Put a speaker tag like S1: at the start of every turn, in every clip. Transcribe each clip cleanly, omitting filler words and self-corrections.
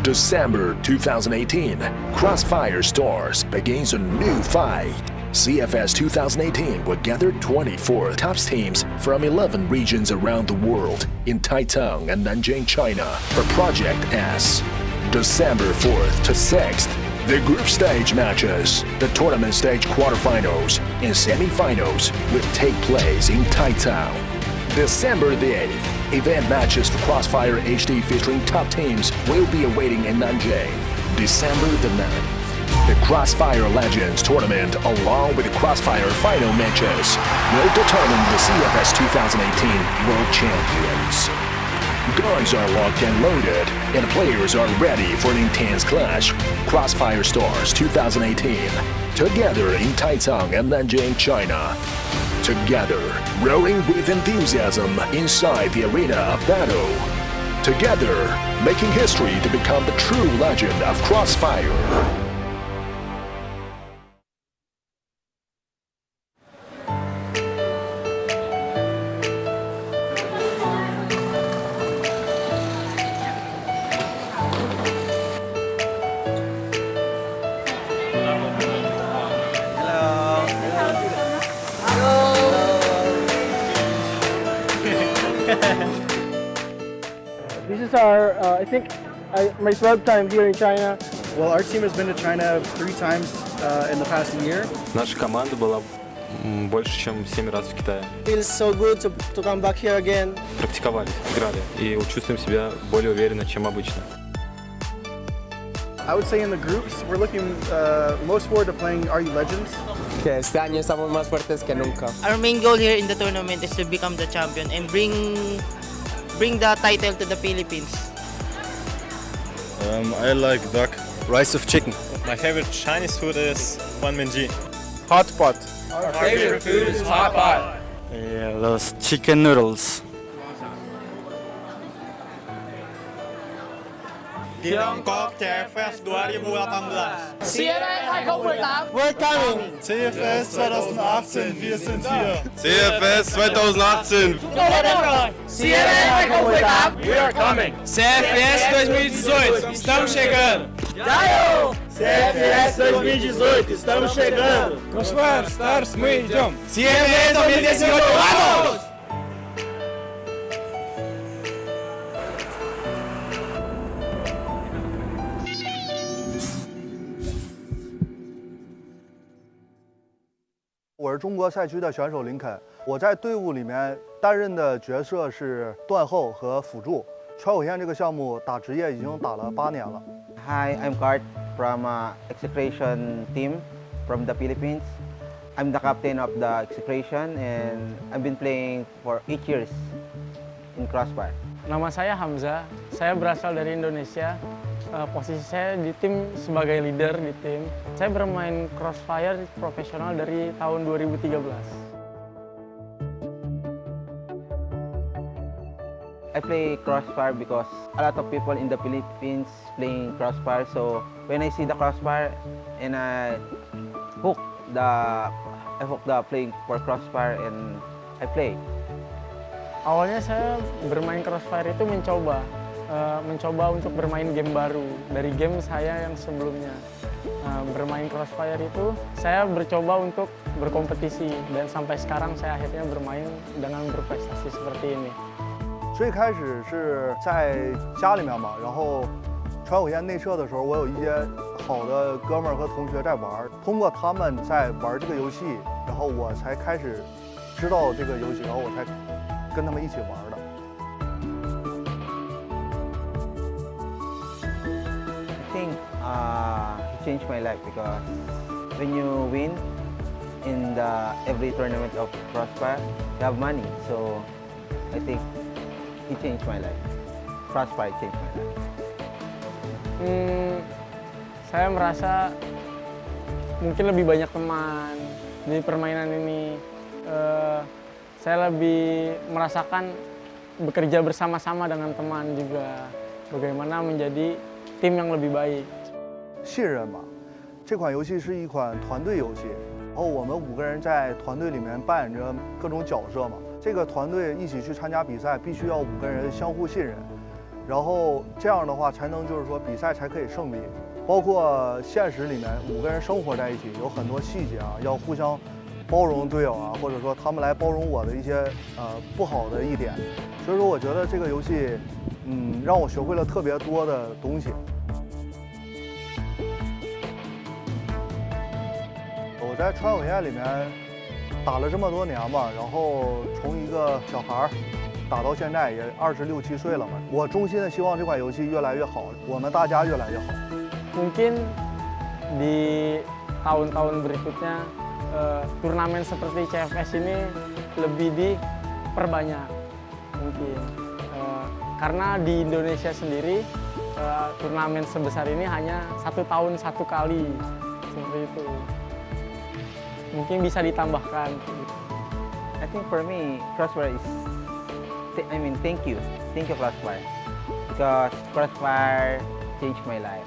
S1: December 2018, CROSSFIRE Stars begins a new fight. CFS 2018 will gather 24 top teams from 11 regions around the world in Taitung and Nanjing, China for Project S. December 4th to 6th, the group stage matches, the tournament stage quarterfinals, and semifinals will take place in Taitung. December the 8th, event matches for CROSSFIRE HD featuring top teams will be awaiting in Nanjing. December the 9th, the CROSSFIRE Legends tournament along with the CROSSFIRE final matches will determine the CFS 2018 World Champions. Guns are locked and loaded, and players are ready for an intense clash. CROSSFIRE Stars 2018, together in Taitung and Nanjing, China. Together, roaring with enthusiasm inside the arena of battle. Together, making history to become the true legend of CROSSFIRE.
S2: This is our, I think, my 12th time here in China.
S3: Well, our team has been to China 3 times in the past year.
S4: Наша команда была больше, чем 7 раз в Китае.
S2: Feels so good to come back here again.
S4: Практиковали, играли и чувствуем себя более уверенно, чем обычно.
S3: I would say in the groups, we're looking most forward to playing ruLegends.
S5: Que este año estamos más fuertes que nunca.
S6: Our main goal here in the tournament is to become the champion and bring the title to the Philippines.
S7: I like duck.
S4: Rice of chicken.
S7: My favorite Chinese food is Wanminji.
S5: Hot pot.
S6: Our favorite food is hot pot.
S8: Los chicken noodles.
S7: Tiongkok CFS 2018.
S6: CFS 2018.
S2: We're coming!
S7: CFS 2018, wir sind hier.
S8: CFS 2018.
S6: CFS 2018.
S2: We are coming!
S5: CFS 2018, estamos chegando.
S2: CFS 2018, estamos chegando!
S5: CROSSFIRE Stars, мы идем. CFS 2018, vamos!
S9: 我是中国赛区的选手林肯，我在队伍里面担任的角色是断后和辅助。全火线这个项目打职业已经打了8年了。
S10: Hi, I'm Kart from execution team from the Philippines. I'm the captain of the execution and I've been playing for 8 years in CROSSFIRE.
S2: Nama saya Hamzah, saya berasal dari Indonesia. Posisi saya di tim sebagai leader di tim. Saya bermain CROSSFIRE profesional dari tahun 2013.
S10: I play CROSSFIRE because a lot of people in the Philippines playing CROSSFIRE. So when I see the CROSSFIRE and I hook the playing for CROSSFIRE and I play.
S2: Awalnya saya bermain CROSSFIRE itu mencoba untuk bermain game baru dari game saya yang sebelumnya. Bermain CROSSFIRE itu saya bercoba untuk berkompetisi dan sampai sekarang saya akhirnya bermain dengan berprestasi seperti ini.
S9: 最开始是在家里面嘛，然后全火线内测的时候，我有一些好的哥们儿和同学在玩，通过他们在玩这个游戏，然后我才开始知道这个游戏，然后我才跟他们一起玩的。
S10: I think it changed my life because when you win in every tournament of CROSSFIRE, you have money. So I think it changed my life. CROSSFIRE changed my life.
S2: Saya merasa mungkin lebih banyak teman di permainan ini. Saya lebih merasakan bekerja bersama-sama dengan teman juga. Bagaimana menjadi tim yang lebih baik.
S9: 信任吧，这款游戏是一款团队游戏，然后我们5个人在团队里面扮演着各种角色嘛。这个团队一起去参加比赛，必须要5个人相互信任。然后这样的话才能就是说比赛才可以胜利。包括现实里面5个人生活在一起，有很多细节啊，要互相包容队友啊，或者说他们来包容我的一些不好的一点。所以说我觉得这个游戏，让我学会了特别多的东西。我在川永燕里面打了这么多年吧，然后从一个小孩儿打到现在也26、7岁了嘛。我衷心的希望这款游戏越来越好，我们大家越来越好。
S2: Mungkin di tahun-tahun berikutnya turnamen seperti CFS ini lebih diperbanyak mungkin karena di Indonesia sendiri turnamen sebesar ini hanya 1 tahun 1 kali seperti itu. Mungkin bisa ditambahkan.
S10: I think for me, CROSSFIRE is, thank you CROSSFIRE, because CROSSFIRE changed my life.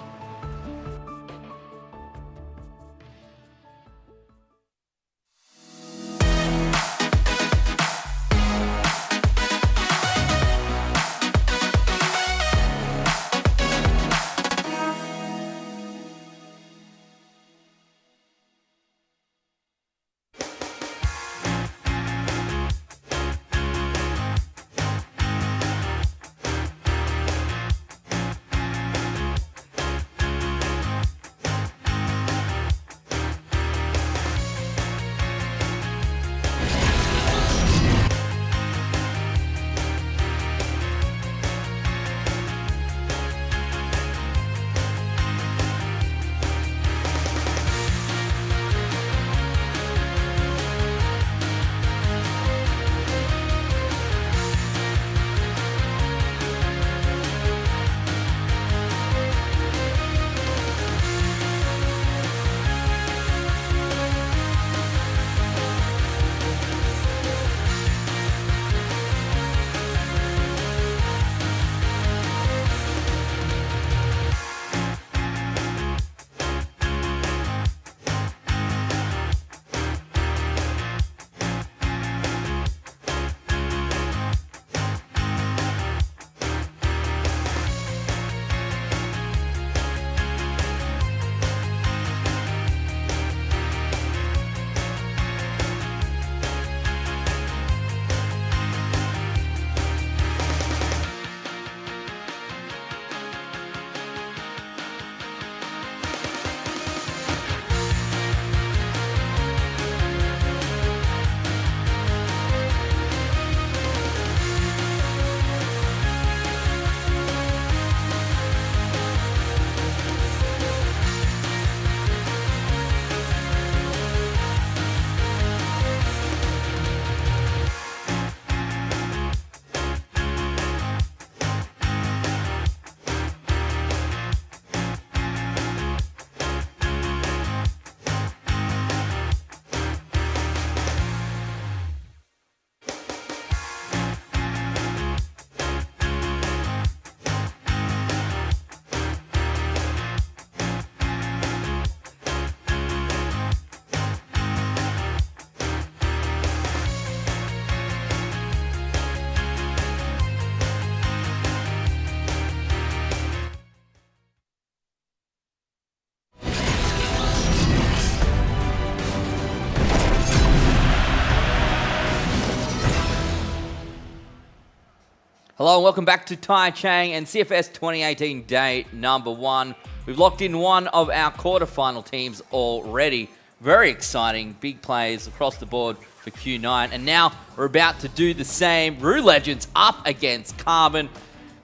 S11: Hello and welcome back to Tai Chang and CFS 2018 day number 1. We've locked in one of our quarterfinal teams already. Very exciting, big plays across the board for Q9. And now we're about to do the same. ruLegends up against Carbon.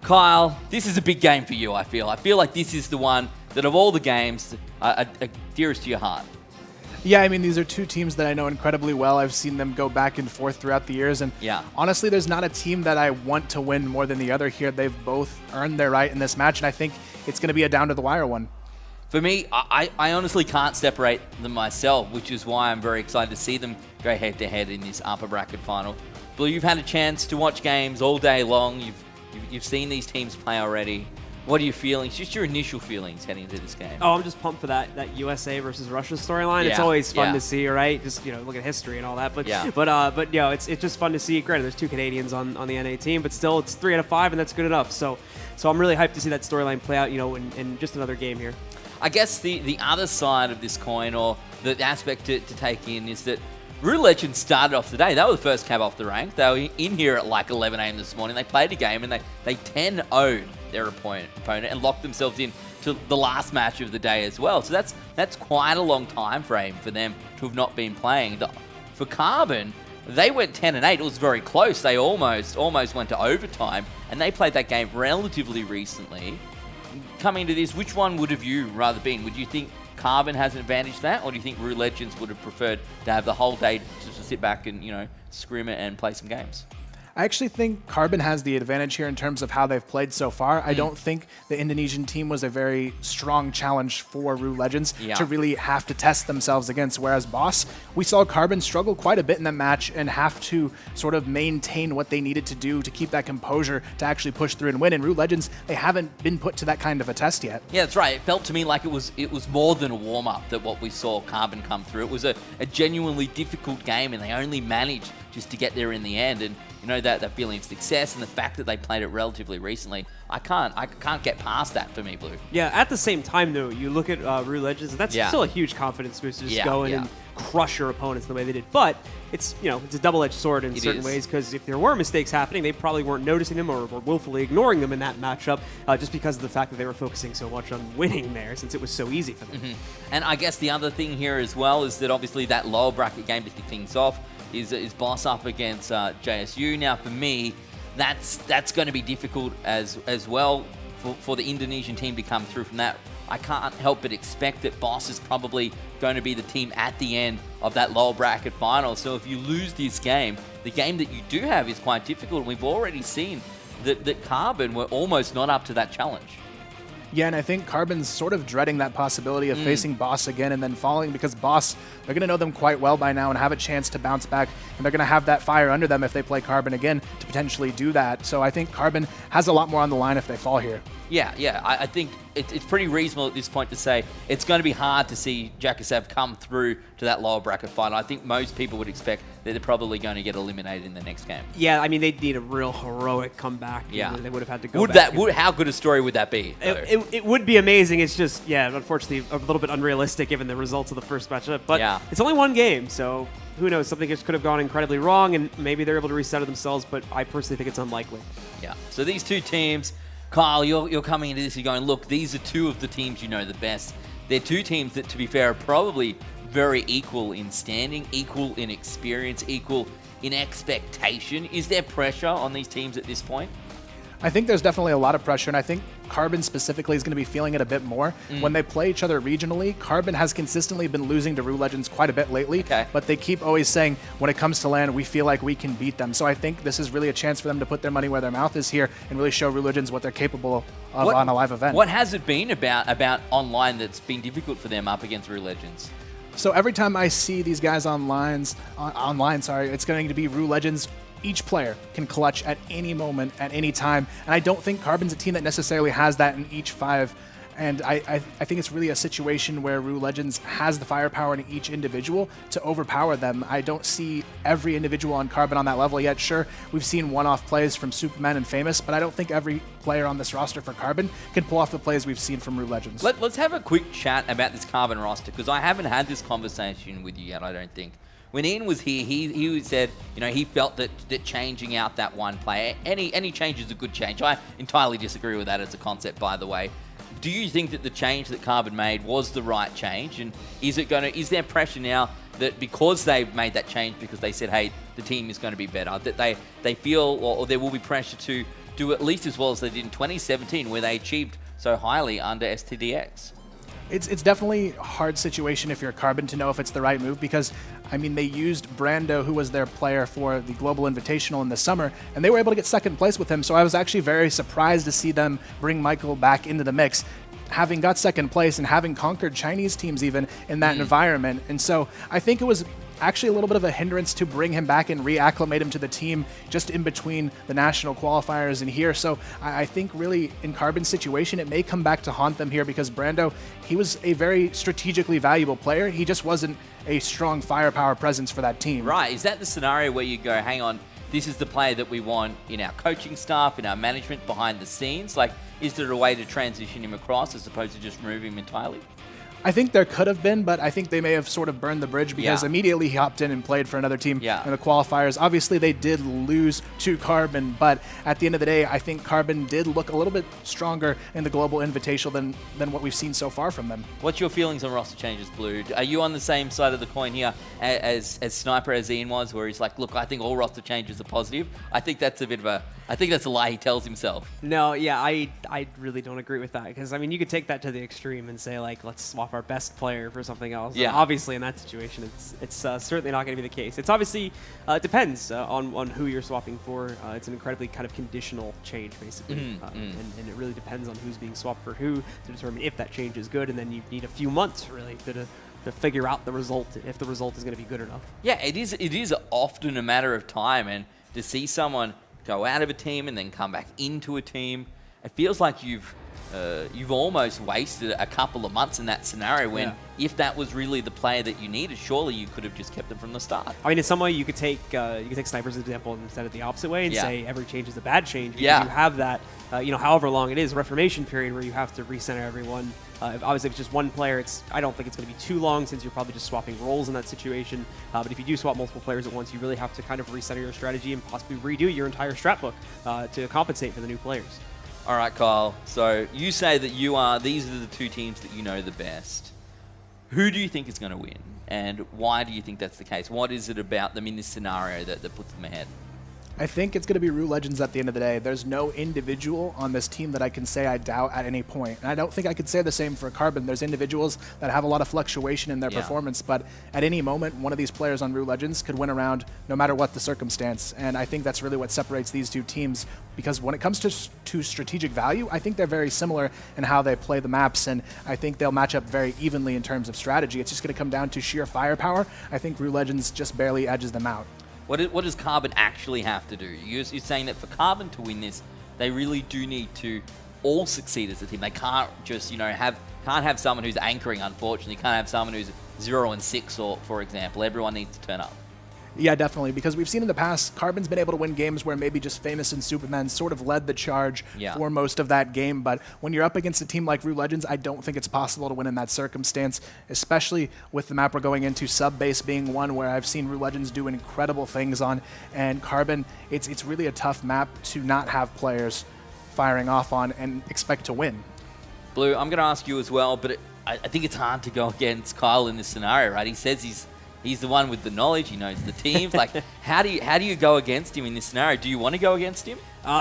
S11: Kyle, this is a big game for you, I feel. I feel like this is the one that of all the games are dearest to your heart.
S12: Yeah, I mean, these are two teams that I know incredibly well. I've seen them go back and forth throughout the years. And honestly, there's not a team that I want to win more than the other here. They've both earned their right in this match, and I think it's going to be a down-to-the-wire one.
S11: For me, I honestly can't separate them myself, which is why I'm very excited to see them go head-to-head in this upper bracket final. Blue, you've had a chance to watch games all day long. You've seen these teams play already. What are your feelings? Just your initial feelings heading into this game.
S13: Oh, I'm just pumped for that USA versus Russia storyline.
S11: Yeah,
S13: It's always fun
S11: yeah.
S13: to see, right? Just look at history and all that. But
S11: Yeah.
S13: but it's just fun to see. Granted, there's 2 Canadians on the NA team, but still, it's 3 out of 5, and that's good enough. So I'm really hyped to see that storyline play out. In just another game here.
S11: I guess the other side of this coin, or the aspect to take in, is that ruLegends started off the day. They were the first cab off the rank. They were in here at like 11 a.m. this morning. They played a game and they 10-0'd their opponent and locked themselves in to the last match of the day as well. So that's quite a long time frame for them to have not been playing. For Carbon, they went 10-8. It was very close. They almost went to overtime, and they played that game relatively recently. Coming into this, which one would have you rather been? Would you think Carbon has an advantage to that, or do you think ruLegends would have preferred to have the whole day to sit back and scrim it and play some games?
S12: I actually think Carbon has the advantage here in terms of how they've played so far. I don't think the Indonesian team was a very strong challenge for ruLegends to really have to test themselves against, whereas Boss, we saw Carbon struggle quite a bit in that match and have to sort of maintain what they needed to do to keep that composure to actually push through and win. And ruLegends, they haven't been put to that kind of a test yet.
S11: Yeah, that's right. It felt to me like it was more than a warm-up that what we saw Carbon come through. It was a genuinely difficult game, and they only managed just to get there in the end. And that feeling of success and the fact that they played it relatively recently, I can't get past that for me, Blue.
S13: Yeah, at the same time, though, you look at ruLegends, and that's still a huge confidence boost to just go in and crush your opponents the way they did. But it's it's a double-edged sword in certain ways, because if there were mistakes happening, they probably weren't noticing them or were willfully ignoring them in that matchup, just because of the fact that they were focusing so much on winning there, since it was so easy for them.
S11: And I guess the other thing here as well is that obviously that lower bracket game to kick things off is Boss up against JSU. Now, for me, that's going to be difficult as well for the Indonesian team to come through from that. I can't help but expect that Boss is probably going to be the team at the end of that lower bracket final. So if you lose this game, the game that you do have is quite difficult. And we've already seen that Carbon were almost not up to that challenge.
S12: Yeah, and I think Carbon's sort of dreading that possibility of facing Boss again and then falling, because Boss, they're going to know them quite well by now and have a chance to bounce back, and they're going to have that fire under them if they play Carbon again to potentially do that. So I think Carbon has a lot more on the line if they fall here.
S11: Yeah, I think it's pretty reasonable at this point to say it's going to be hard to see Jakasev come through to that lower bracket final. I think most people would expect that they're probably going to get eliminated in the next game.
S13: Yeah, I mean, they'd need a real heroic comeback.
S11: Yeah.
S13: They would have had to go back.
S11: How good a story would that be?
S13: It would be amazing. It's just, unfortunately, a little bit unrealistic given the results of the first matchup. But it's only one game, so who knows? Something just could have gone incredibly wrong, and maybe they're able to reset it themselves, but I personally think it's unlikely.
S11: Yeah, so these two teams, Kyle, you're coming into this, you're going, look, these are two of the teams you know the best. They're two teams that, to be fair, are probably very equal in standing, equal in experience, equal in expectation. Is there pressure on these teams at this point?
S12: I think there's definitely a lot of pressure, and I think Carbon specifically is going to be feeling it a bit more. When they play each other regionally, Carbon has consistently been losing to ruLegends quite a bit lately, but they keep always saying, when it comes to LAN, we feel like we can beat them. So I think this is really a chance for them to put their money where their mouth is here and really show ruLegends what they're capable of on a live event.
S11: What has it been about online that's been difficult for them up against ruLegends?
S12: So every time I see these guys online, it's going to be ruLegends. Each player can clutch at any moment, at any time, and I don't think Carbon's a team that necessarily has that in each 5. And I think it's really a situation where ruLegends has the firepower in each individual to overpower them. I don't see every individual on Carbon on that level yet. Sure, we've seen one-off plays from Superman and Famous, but I don't think every player on this roster for Carbon can pull off the plays we've seen from ruLegends.
S11: Let's have a quick chat about this Carbon roster, because I haven't had this conversation with you yet, I don't think. When Ian was here, he said, he felt that changing out that one player, any change is a good change. I entirely disagree with that as a concept, by the way. Do you think that the change that Carbon made was the right change? And is there pressure now that because they've made that change, because they said, hey, the team is going to be better, that they feel, or there will be pressure to do at least as well as they did in 2017, where they achieved so highly under STDX?
S12: It's definitely a hard situation if you're Carbon to know if it's the right move, because, I mean, they used Brando, who was their player for the Global Invitational in the summer, and they were able to get second place with him, so I was actually very surprised to see them bring Michael back into the mix, having got second place and having conquered Chinese teams even in that environment. And so I think it was actually a little bit of a hindrance to bring him back and reacclimate him to the team just in between the national qualifiers and here. So I think really in Carbon's situation, it may come back to haunt them here because Brando, he was a very strategically valuable player. He just wasn't a strong firepower presence for that team.
S11: Right. Is that the scenario where you go, hang on, this is the player that we want in our coaching staff, in our management, behind the scenes? Like, is there a way to transition him across as opposed to just remove him entirely?
S12: I think there could have been, but I think they may have sort of burned the bridge because immediately he hopped in and played for another team in the qualifiers. Obviously, they did lose to Carbon, but at the end of the day, I think Carbon did look a little bit stronger in the Global Invitational than what we've seen so far from them.
S11: What's your feelings on roster changes, Blue? Are you on the same side of the coin here as Sniper, as Ian was, where he's like, look, I think all roster changes are positive? I think that's a bit of a... I think that's a lie he tells himself.
S13: No, yeah, I really don't agree with that because, I mean, you could take that to the extreme and say, like, let's swap our best player for something else.
S11: Yeah.
S13: And obviously, in that situation, it's certainly not going to be the case. It's obviously, it depends on who you're swapping for. It's an incredibly kind of conditional change, basically. And it really depends on who's being swapped for who to determine if that change is good. And then you need a few months, really, to figure out the result, if the result is going to be good enough.
S11: Yeah, it is often a matter of time. And to see someone go out of a team and then come back into a team, it feels like you've almost wasted a couple of months in that scenario when if that was really the player that you needed, surely you could have just kept them from the start.
S13: I mean, in some way, you could take Sniper's example instead of the opposite way and say every change is a bad change because you have that, however long it is, reformation period where you have to recenter everyone. Obviously, if it's just one player, I don't think it's going to be too long since you're probably just swapping roles in that situation. But if you do swap multiple players at once, you really have to kind of recenter your strategy and possibly redo your entire strat book to compensate for the new players.
S11: All right, Kyle. So you say that these are the two teams that you know the best. Who do you think is going to win? And why do you think that's the case? What is it about them in this scenario that puts them ahead?
S12: I think it's going to be ruLegends at the end of the day. There's no individual on this team that I can say I doubt at any point. And I don't think I could say the same for Carbon. There's individuals that have a lot of fluctuation in their performance, but at any moment, one of these players on ruLegends could win a round no matter what the circumstance. And I think that's really what separates these two teams, because when it comes to strategic value, I think they're very similar in how they play the maps, and I think they'll match up very evenly in terms of strategy. It's just going to come down to sheer firepower. I think ruLegends just barely edges them out.
S11: What does Carbon actually have to do? You're saying that for Carbon to win this, they really do need to all succeed as a team. They can't just, can't have someone who's anchoring, unfortunately. Can't have someone who's 0-6, or for example. Everyone needs to turn up.
S12: Yeah, definitely, because we've seen in the past, Carbon's been able to win games where maybe just Famous and Superman sort of led the charge for most of that game, but when you're up against a team like ruLegends, I don't think it's possible to win in that circumstance, especially with the map we're going into, sub-base being one where I've seen ruLegends do incredible things on, and Carbon, it's really a tough map to not have players firing off on and expect to win.
S11: Blue, I'm going to ask you as well, but I think it's hard to go against Kyle in this scenario, right? He says he's the one with the knowledge. He knows the teams. Like, how do you go against him in this scenario? Do you want to go against him?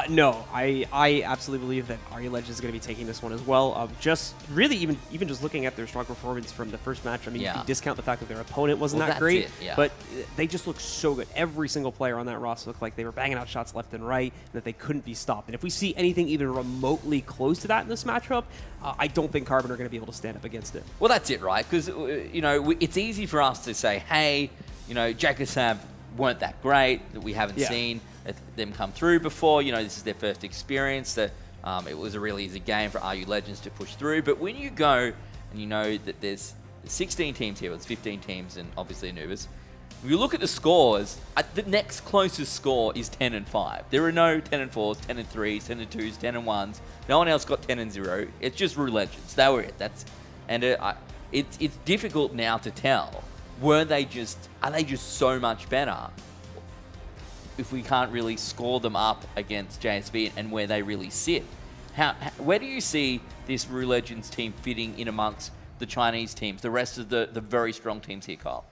S13: No, I absolutely believe that ruLegends is going to be taking this one as well. Just really, even just looking at their strong performance from the first match, I mean, you can discount the fact that their opponent wasn't that great, but they just look so good. Every single player on that roster looked like they were banging out shots left and right, and that they couldn't be stopped. And if we see anything even remotely close to that in this matchup, I don't think Carbon are going to be able to stand up against it.
S11: Well, that's it, right? Because it's easy for us to say, hey, Jakasab weren't that great, that we haven't seen them come through before. This is their first experience. It was a really easy game for ruLegends to push through. But when you go and you know that there's 16 teams here, it's 15 teams and obviously Anubis, if you look at the scores, the next closest score is 10-5. There are no 10-4s, 10-3s, 10-2s, 10-1s. No one else got 10-0. It's just ruLegends. They were it. It's difficult now to tell. Are they just so much better if we can't really score them up against JSV and where they really sit? Where do you see this ruLegends team fitting in amongst the Chinese teams, the rest of the very strong teams here, Kyle?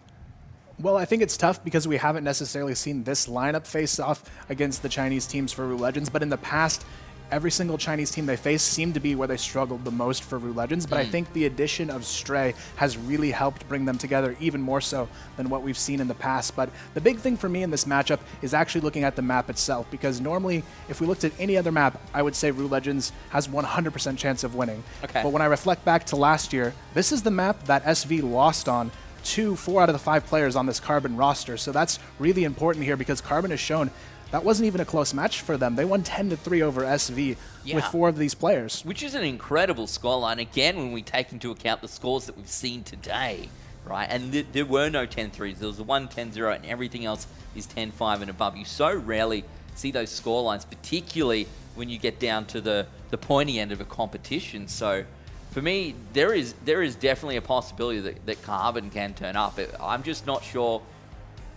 S12: Well, I think it's tough because we haven't necessarily seen this lineup face off against the Chinese teams for ruLegends, but in the past, every single Chinese team they faced seemed to be where they struggled the most for ruLegends, but I think the addition of Stray has really helped bring them together even more so than what we've seen in the past. But the big thing for me in this matchup is actually looking at the map itself, because normally if we looked at any other map, I would say ruLegends has 100% chance of winning. But when I reflect back to last year, this is the map that SV lost on 4 out of the 5 players on this Carbon roster. So that's really important here because Carbon has shown that wasn't even a close match for them. They won 10-3 over SV with 4 of these players.
S11: Which is an incredible scoreline, again, when we take into account the scores that we've seen today, right? And there were no 10-3s. There was a 1-10-0, and everything else is 10-5 and above. You so rarely see those scorelines, particularly when you get down to the pointy end of a competition. So for me, there is definitely a possibility that Carbon can turn up. I'm just not sure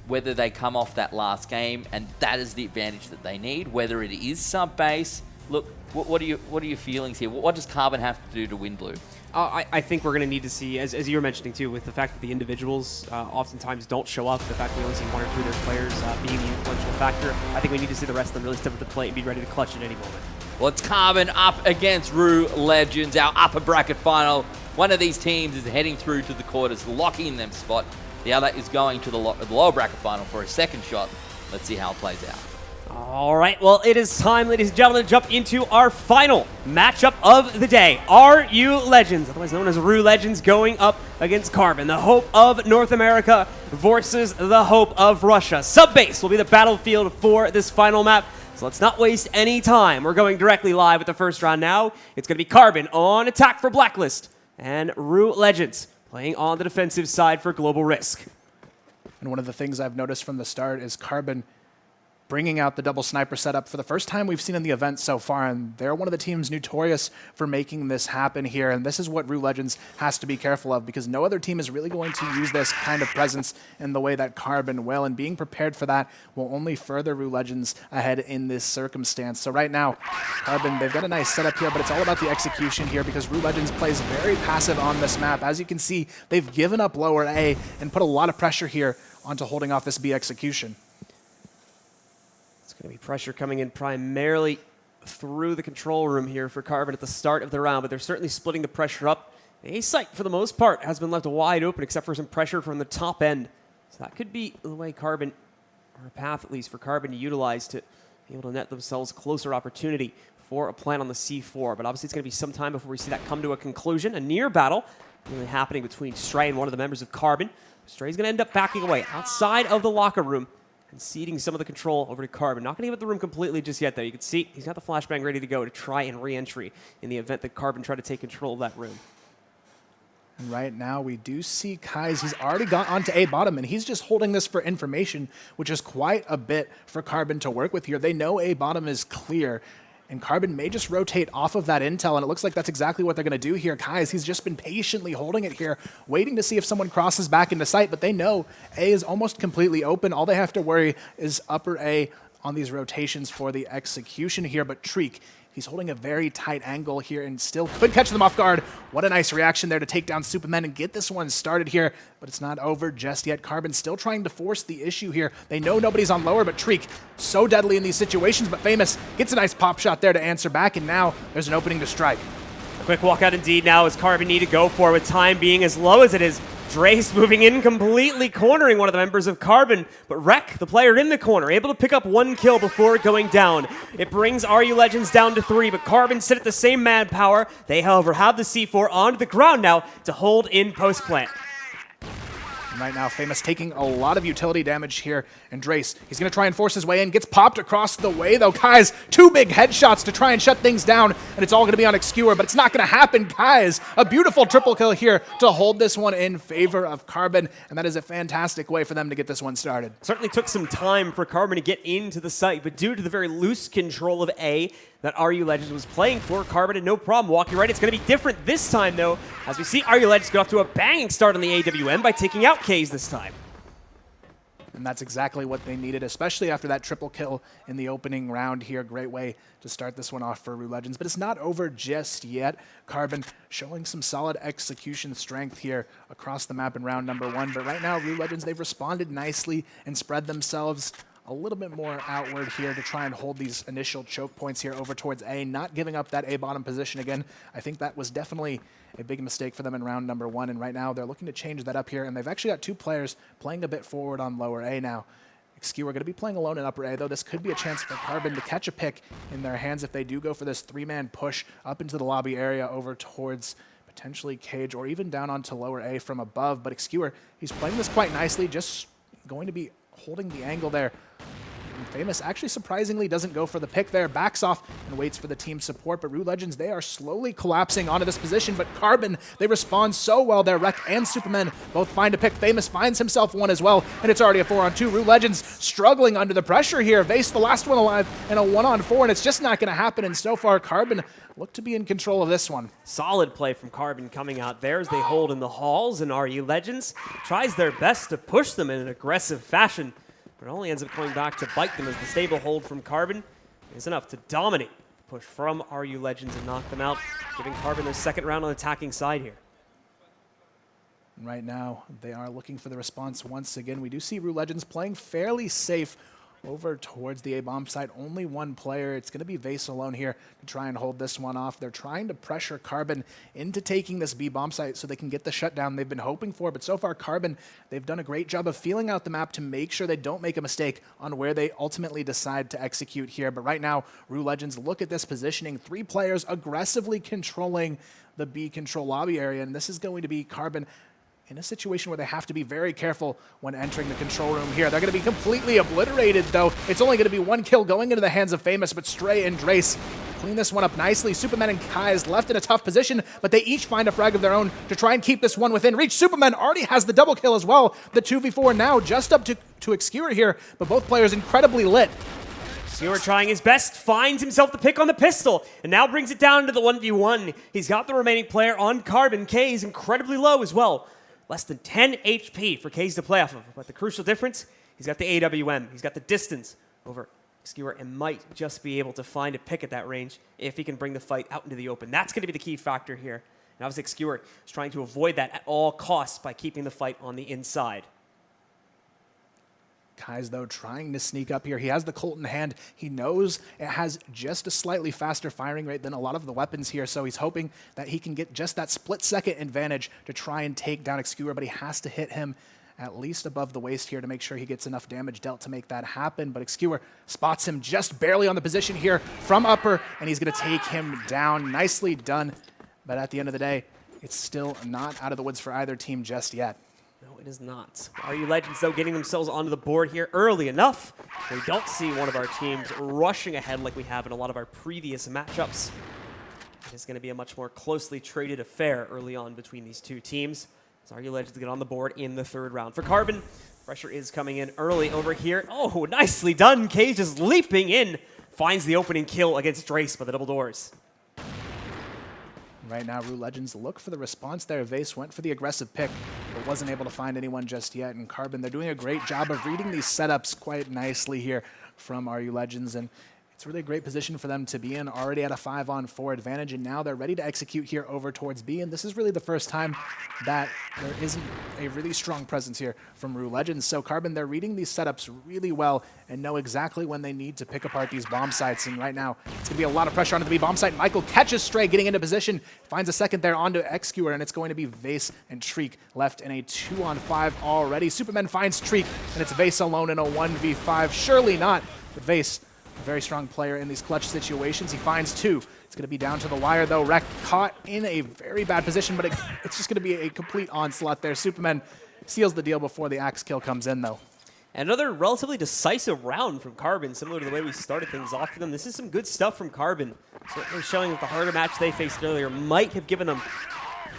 S11: whether they come off that last game, and that is the advantage that they need, whether it is sub-base. Look, what are your feelings here? What does Carbon have to do to win blue?
S13: I think we're going to need to see, as you were mentioning too, with the fact that the individuals oftentimes don't show up, the fact that we only see 1 or 2 of their players being the influential factor, I think we need to see the rest of them really step up to the plate and be ready to clutch at any moment.
S11: Well, it's Carbon up against ruLegends, our upper bracket final. One of these teams is heading through to the quarters, locking in them spot. The other is going to the lower bracket final for a second shot. Let's see how it plays out.
S13: All right, well, it is time, ladies and gentlemen, to jump into our final matchup of the day. ruLegends, otherwise known as ruLegends, going up against Carbon, the hope of North America versus the hope of Russia. Subbase will be the battlefield for this final map, so let's not waste any time. We're going directly live with the first round now. It's going to be Carbon on attack for Blacklist, and ruLegends playing on the defensive side for Global Risk.
S12: And one of the things I've noticed from the start is Carbon bringing out the double sniper setup for the first time we've seen in the event so far, and they're one of the teams notorious for making this happen here, and this is what ruLegends has to be careful of because no other team is really going to use this kind of presence in the way that Carbon will, and being prepared for that will only further ruLegends ahead in this circumstance. So right now, Carbon, they've got a nice setup here, but it's all about the execution here because ruLegends plays very passive on this map. As you can see, they've given up lower A and put a lot of pressure here onto holding off this B execution.
S13: Going to be pressure coming in primarily through the control room here for Carbon at the start of the round, but they're certainly splitting the pressure up. A site, for the most part, has been left wide open except for some pressure from the top end. So that could be the way Carbon, or a path at least for Carbon to utilize to be able to net themselves closer opportunity for a plan on the C4. But obviously it's going to be some time before we see that come to a conclusion. A near battle really happening between Stray and one of the members of Carbon. Stray's going to end up backing away outside of the locker room and ceding some of the control over to Carbon. Not going to give it the room completely just yet, though. You can see he's got the flashbang ready to go to try and re-entry in the event that Carbon try to take control of that room.
S12: And right now we do see Kai's, he's already got onto A bottom, and he's just holding this for information, which is quite a bit for Carbon to work with here. They know A bottom is clear, and Carbon may just rotate off of that intel, and it looks like that's exactly what they're going to do here. Kai's, he's just been patiently holding it here, waiting to see if someone crosses back into sight, but they know A is almost completely open. All they have to worry is upper A on these rotations for the execution here, but Treek, he's holding a very tight angle here and still could catch them off guard. What a nice reaction there to take down Superman and get this one started here, but it's not over just yet. Carbon still trying to force the issue here. They know nobody's on lower, but Treek, so deadly in these situations, but Famous gets a nice pop shot there to answer back, and now there's an opening to strike.
S13: A quick walkout indeed now as Carbon need to go for, with time being as low as it is. Drace moving in, completely cornering one of the members of Carbon, but Rek, the player in the corner, able to pick up 1 kill before going down. It brings ruLegends down to 3, but Carbon sit at the same manpower. They, however, have the C4 onto the ground now to hold in post-plant.
S12: And right now, Famous taking a lot of utility damage here, and Drace, he's going to try and force his way in, gets popped across the way, though. Kai's 2 big headshots to try and shut things down, and it's all going to be on Executor, but it's not going to happen. Kai's, a beautiful triple kill here to hold this one in favor of Carbon, and that is a fantastic way for them to get this one started.
S13: Certainly took some time for Carbon to get into the site, but due to the very loose control of A that ruLegends was playing for, Carbon had no problem walking right. It's going to be different this time, though, as we see ruLegends go off to a banging start on the AWM by taking out K's this time.
S12: And that's exactly what they needed, especially after that triple kill in the opening round here. Great way to start this one off for ruLegends, but it's not over just yet. Carbon showing some solid execution strength here across the map in round number 1, but right now ruLegends, they've responded nicely and spread themselves a little bit more outward here to try and hold these initial choke points here over towards A, not giving up that A bottom position again. I think that was definitely a big mistake for them in round number 1, and right now they're looking to change that up here, and they've actually got 2 players playing a bit forward on lower A now. Executor going to be playing alone in upper A, though this could be a chance for Carbon to catch a pick in their hands if they do go for this 3-man push up into the lobby area over towards potentially Cage, or even down onto lower A from above. But Executor, he's playing this quite nicely, just going to be holding the angle there. And Famous actually surprisingly doesn't go for the pick there, backs off and waits for the team support. But ruLegends, they are slowly collapsing onto this position. But Carbon, they respond so well there. Rek and Superman both find a pick. Famous finds himself one as well, and it's already a 4-on-2. ruLegends struggling under the pressure here. Vase, the last one alive, and a 1-on-4, and it's just not going to happen. And so far, Carbon look to be in control of this one.
S13: Solid play from Carbon coming out there as they hold in the halls, and ruLegends tries their best to push them in an aggressive fashion, but it only ends up coming back to bite them as the stable hold from Carbon is enough to dominate the push from ruLegends and knock them out, giving Carbon their second round on the attacking side here.
S12: Right now, they are looking for the response once again. We do see ruLegends playing fairly safe over towards the A-bomb side. Only one player. It's going to be Vase alone here to try and hold this one off. They're trying to pressure Carbon into taking this B-bomb site so they can get the shutdown they've been hoping for. But so far, Carbon, they've done a great job of feeling out the map to make sure they don't make a mistake on where they ultimately decide to execute here. But right now, ruLegends, look at this positioning. 3 players aggressively controlling the B control lobby area, and this is going to be Carbon in a situation where they have to be very careful when entering the control room here. They're going to be completely obliterated, though. It's only going to be 1 kill going into the hands of Famous, but Stray and Drace clean this one up nicely. Superman and Kai is left in a tough position, but they each find a frag of their own to try and keep this one within reach. Superman already has the double kill as well. The 2v4 now just up to Executor here, but both players incredibly lit.
S13: Sewer trying his best, finds himself the pick on the pistol, and now brings it down to the 1v1. He's got the remaining player on Carbon. K is incredibly low as well. Less than 10 HP for Kaze to play off of. But the crucial difference, he's got the AWM. He's got the distance over Skewer and might just be able to find a pick at that range if he can bring the fight out into the open. That's going to be the key factor here. And obviously, Skewer is trying to avoid that at all costs by keeping the fight on the inside.
S12: Kai's, though, trying to sneak up here. He has the Colt in hand. He knows it has just a slightly faster firing rate than a lot of the weapons here, so he's hoping that he can get just that split-second advantage to try and take down Executor, but he has to hit him at least above the waist here to make sure he gets enough damage dealt to make that happen. But Executor spots him just barely on the position here from upper, and he's going to take him down. Nicely done, but at the end of the day, it's still not out of the woods for either team just yet.
S13: No, it is not. ruLegends, though, getting themselves onto the board here early enough. We don't see one of our teams rushing ahead like we have in a lot of our previous matchups. It is going to be a much more closely traded affair early on between these two teams. So ruLegends get on the board in the 3rd round. For Carbon, pressure is coming in early over here. Oh, nicely done. Cage is leaping in. Finds the opening kill against Drace by the double doors.
S12: Right now, ruLegends look for the response there. Vase went for the aggressive pick, but wasn't able to find anyone just yet. And Carbon, they're doing a great job of reading these setups quite nicely here from ruLegends. And it's really a great position for them to be in, already at a 5-on-4 advantage, and now they're ready to execute here over towards B, and this is really the first time that there isn't a really strong presence here from ruLegends. So Carbon, they're reading these setups really well and know exactly when they need to pick apart these bomb sites, and right now it's going to be a lot of pressure onto the B bomb site. Michael catches Stray getting into position, finds a second there onto Executor, and it's going to be Vase and Treek left in a 2-on-5 already. Superman finds Treek, and it's Vase alone in a 1v5. Surely not, but Vase, a very strong player in these clutch situations. He finds 2. It's going to be down to the wire, though. Rek caught in a very bad position, but it's just going to be a complete onslaught there. Superman seals the deal before the axe kill comes in, though.
S13: Another relatively decisive round from Carbon, similar to the way we started things off for them. This is some good stuff from Carbon. Certainly showing that the harder match they faced earlier might have given them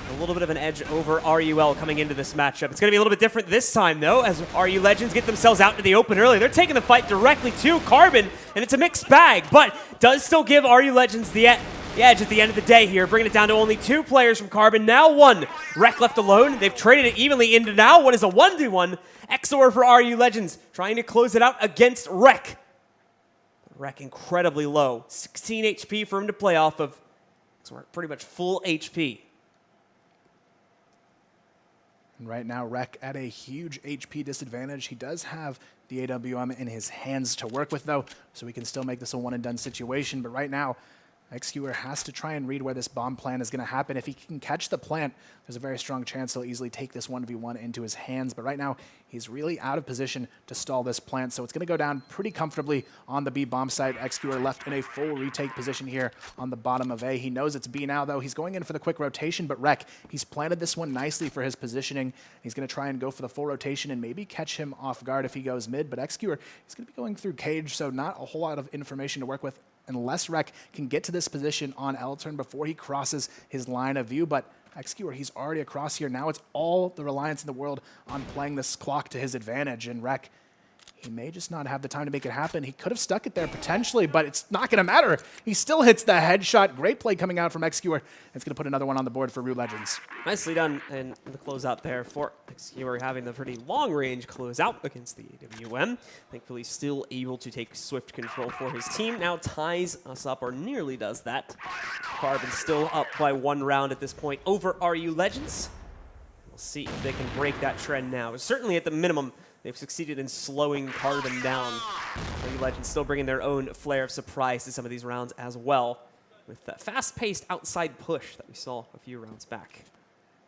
S13: a little bit of an edge over RUL coming into this matchup. It's going to be a little bit different this time, though, as ruLegends get themselves out into the open early. They're taking the fight directly to Carbon, and it's a mixed bag, but does still give ruLegends the edge at the end of the day here, bringing it down to only 2 players from Carbon. Now 1. Rek left alone. They've traded it evenly into now what is a 1v1. XOR for ruLegends, trying to close it out against Rek. Rek incredibly low. 16 HP for him to play off of. So we're pretty much full HP.
S12: And right now, Rek at a huge HP disadvantage. He does have the AWM in his hands to work with, though, so we can still make this a one-and-done situation. But right now, Xskewer has to try and read where this bomb plant is going to happen. If he can catch the plant, there's a very strong chance he'll easily take this 1v1 into his hands. But right now, he's really out of position to stall this plant, so it's going to go down pretty comfortably on the B bomb site. Xskewer left in a full retake position here on the bottom of A. He knows it's B now, though. He's going in for the quick rotation, but Rek, he's planted this one nicely for his positioning. He's going to try and go for the full rotation and maybe catch him off guard if he goes mid, but Xskewer is going to be going through cage, so not a whole lot of information to work with unless Rek can get to this position on L turn before he crosses his line of view. But Xskewer, he's already across here. Now it's all the reliance in the world on playing this clock to his advantage. And Rek, he may just not have the time to make it happen. He could have stuck it there potentially, but it's not going to matter. He still hits the headshot. Great play coming out from Xskewer. It's going to put another one on the board for ruLegends.
S13: Nicely done in the closeout there for Xskewer, having the pretty long-range closeout against the AWM. Thankfully, still able to take swift control for his team. Now ties us up, or nearly does that. Carbon still up by 1 round at this point over ruLegends. We'll see if they can break that trend now. Certainly, at the minimum, they've succeeded in slowing Carbon down. ruLegends still bringing their own flair of surprise to some of these rounds as well, with that fast-paced outside push that we saw a few rounds back.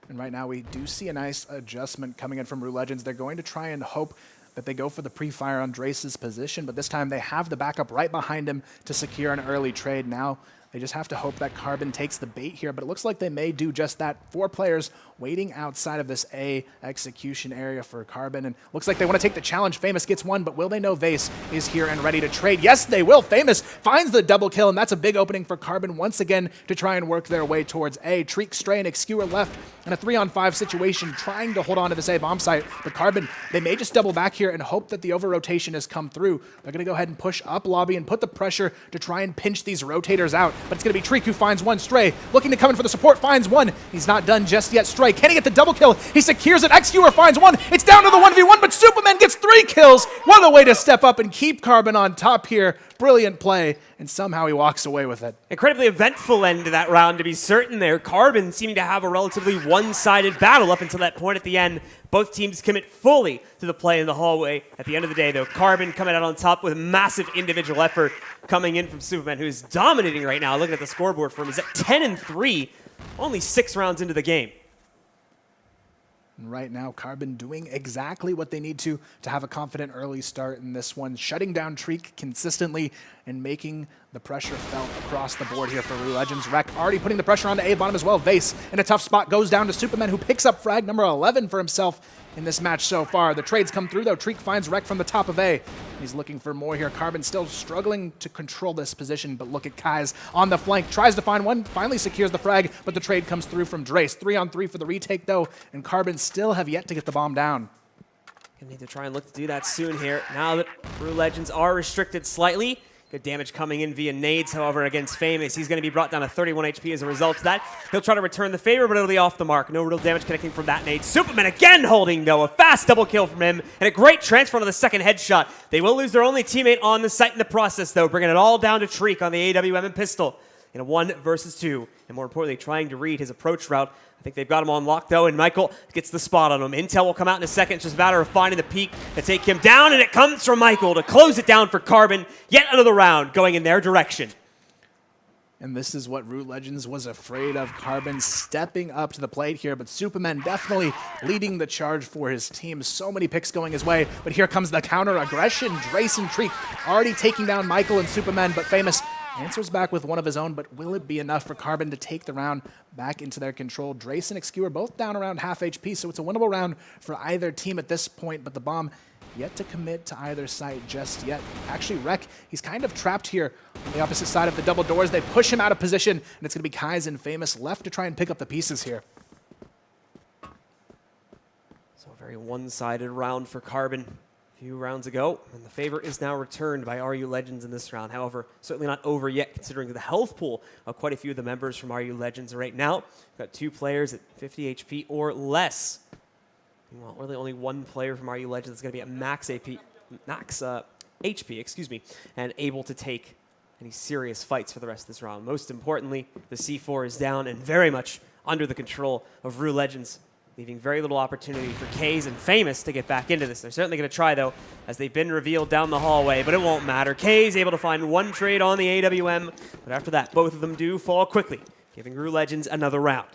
S12: And right now we do see a nice adjustment coming in from ruLegends. They're going to try and hope that they go for the pre-fire on Drace's position, but this time they have the backup right behind him to secure an early trade. Now they just have to hope that Carbon takes the bait here, but it looks like they may do just that. 4 players waiting outside of this A execution area for Carbon, and looks like they want to take the challenge. Famous gets one, but will they know Vase is here and ready to trade? Yes, they will. Famous finds the double kill, and that's a big opening for Carbon once again to try and work their way towards A. Treek, Stray, and Xskewer left in a 3-on-5 situation, trying to hold on to this A bomb site, but Carbon, they may just double back here and hope that the over-rotation has come through. They're going to go ahead and push up lobby and put the pressure to try and pinch these rotators out, but it's going to be Treek who finds one. Stray looking to come in for the support, finds one. He's not done just yet. Stray, can he get the double kill? He secures it. Xskewer finds one. It's down to the 1v1, but Superman gets 3 kills. What a way to step up and keep Carbon on top here. Brilliant play, and somehow he walks away with it.
S13: Incredibly eventful end to that round, to be certain there. Carbon seeming to have a relatively one-sided battle up until that point at the end. Both teams commit fully to the play in the hallway. At the end of the day, though, Carbon coming out on top with massive individual effort coming in from Superman, who is dominating right now. Looking at the scoreboard for him, he's at 10-3, only 6 rounds into the game.
S12: And right now, Carbon doing exactly what they need to have a confident early start in this one, shutting down Treek consistently and making the pressure felt across the board here for ruLegends. Rek already putting the pressure onto A bottom as well. Vase in a tough spot goes down to Superman, who picks up frag number 11 for himself in this match so far. The trades come through, though. Treek finds Rek from the top of A. He's looking for more here. Carbon still struggling to control this position, but look at Kai's on the flank. Tries to find one, finally secures the frag, but the trade comes through from Drace. 3-on-3 for the retake, though, and Carbon still have yet to get the bomb down.
S13: Gonna need to try and look to do that soon here. Now that ruLegends are restricted slightly. Good damage coming in via nades, however, against Famous. He's going to be brought down to 31 HP as a result of that. He'll try to return the favor, but it'll be off the mark. No real damage connecting from that nade. Superman again holding, though. A fast double kill from him, and a great transfer to the second headshot. They will lose their only teammate on the site in the process, though, bringing it all down to Treek on the AWM and pistol in a 1 versus 2. And more importantly, trying to read his approach route. I think they've got him on lock, though, and Michael gets the spot on him. Intel will come out in a second. It's just a matter of finding the peak to take him down, and it comes from Michael to close it down for Carbon. Yet another round going in their direction.
S12: And this is what ruLegends was afraid of. Carbon stepping up to the plate here, but Superman definitely leading the charge for his team. So many picks going his way, but here comes the counter aggression. Drace and Treek already taking down Michael and Superman, but Famous answers back with one of his own, but will it be enough for Carbon to take the round back into their control? Drace and Xskewer both down around half HP, so it's a winnable round for either team at this point, but the bomb yet to commit to either side just yet. Actually, Rek, he's kind of trapped here on the opposite side of the double doors. They push him out of position, and it's going to be Kai's and Famous left to try and pick up the pieces here.
S13: So a very one-sided round for Carbon. A few rounds ago, and the favor is now returned by ruLegends in this round. However, certainly not over yet, considering the health pool of quite a few of the members from ruLegends right now. We've got 2 players at 50 HP or less. Well, really only 1 player from ruLegends is going to be at max HP, and able to take any serious fights for the rest of this round. Most importantly, the C4 is down and very much under the control of ruLegends. leaving very little opportunity for Kays and Famous to get back into this. They're certainly going to try, though, as they've been revealed down the hallway, but it won't matter. Kays able to find one trade on the AWM, but after that, both of them do fall quickly, giving ruLegends another round.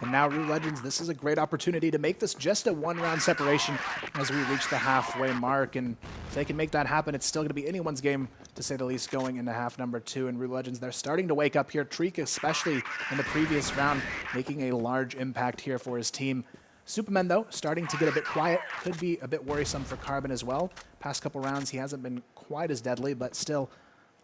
S12: And now ruLegends, this is a great opportunity to make this just a one-round separation as we reach the halfway mark. And if they can make that happen, it's still going to be anyone's game, to say the least, going into half number 2. And ruLegends, they're starting to wake up here. Treek, especially in the previous round, making a large impact here for his team. Superman, though, starting to get a bit quiet. Could be a bit worrisome for Carbon as well. Past couple rounds, he hasn't been quite as deadly, but still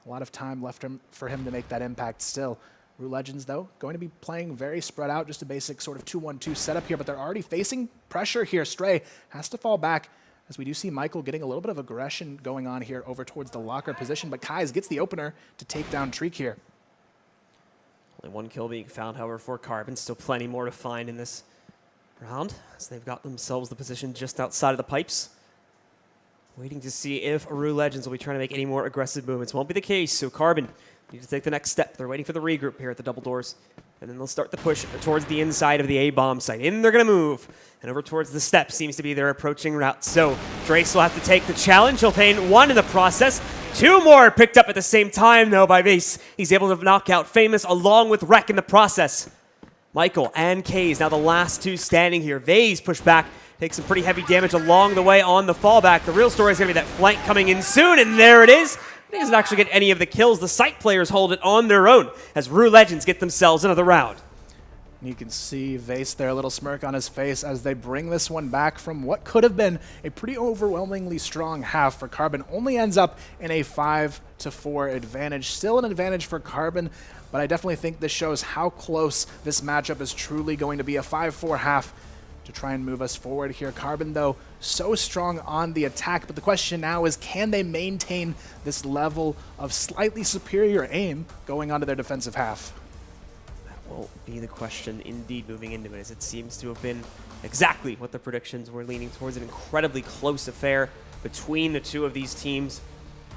S12: a lot of time left for him to make that impact still. ruLegends, though, going to be playing very spread out, just a basic sort of 2-1-2 setup here, but they're already facing pressure here. Stray has to fall back, as we do see Michael getting a little bit of aggression going on here over towards the locker position, but Kais gets the opener to take down Treek here.
S13: Only one kill being found, however, for Carbon. Still plenty more to find in this round, as they've got themselves the position just outside of the pipes. Waiting to see if ruLegends will be trying to make any more aggressive movements. Won't be the case, so Carbon need to take the next step. They're waiting for the regroup here at the double doors. And then they'll start the push towards the inside of the A-bomb site. In they're going to move. And over towards the steps seems to be their approaching route. So Drace will have to take the challenge. He'll paint one in the process. Two more picked up at the same time, though, by Vase. He's able to knock out Famous along with Rek in the process. Michael and Kays now the last two standing here. Vase push back. Takes some pretty heavy damage along the way on the fallback. The real story is going to be that flank coming in soon. And there it is. He doesn't actually get any of the kills. The site players hold it on their own as ruLegends get themselves another round.
S12: You can see Vase there, a little smirk on his face as they bring this one back from what could have been a pretty overwhelmingly strong half for Carbon. Only ends up in a 5-4 advantage. Still an advantage for Carbon, but I definitely think this shows how close this matchup is truly going to be. A 5-4 half to try and move us forward here. Carbon, though, so strong on the attack, but the question now is, can they maintain this level of slightly superior aim going onto their defensive half?
S13: That will be the question indeed moving into it, as it seems to have been exactly what the predictions were leaning towards. An incredibly close affair between the two of these teams,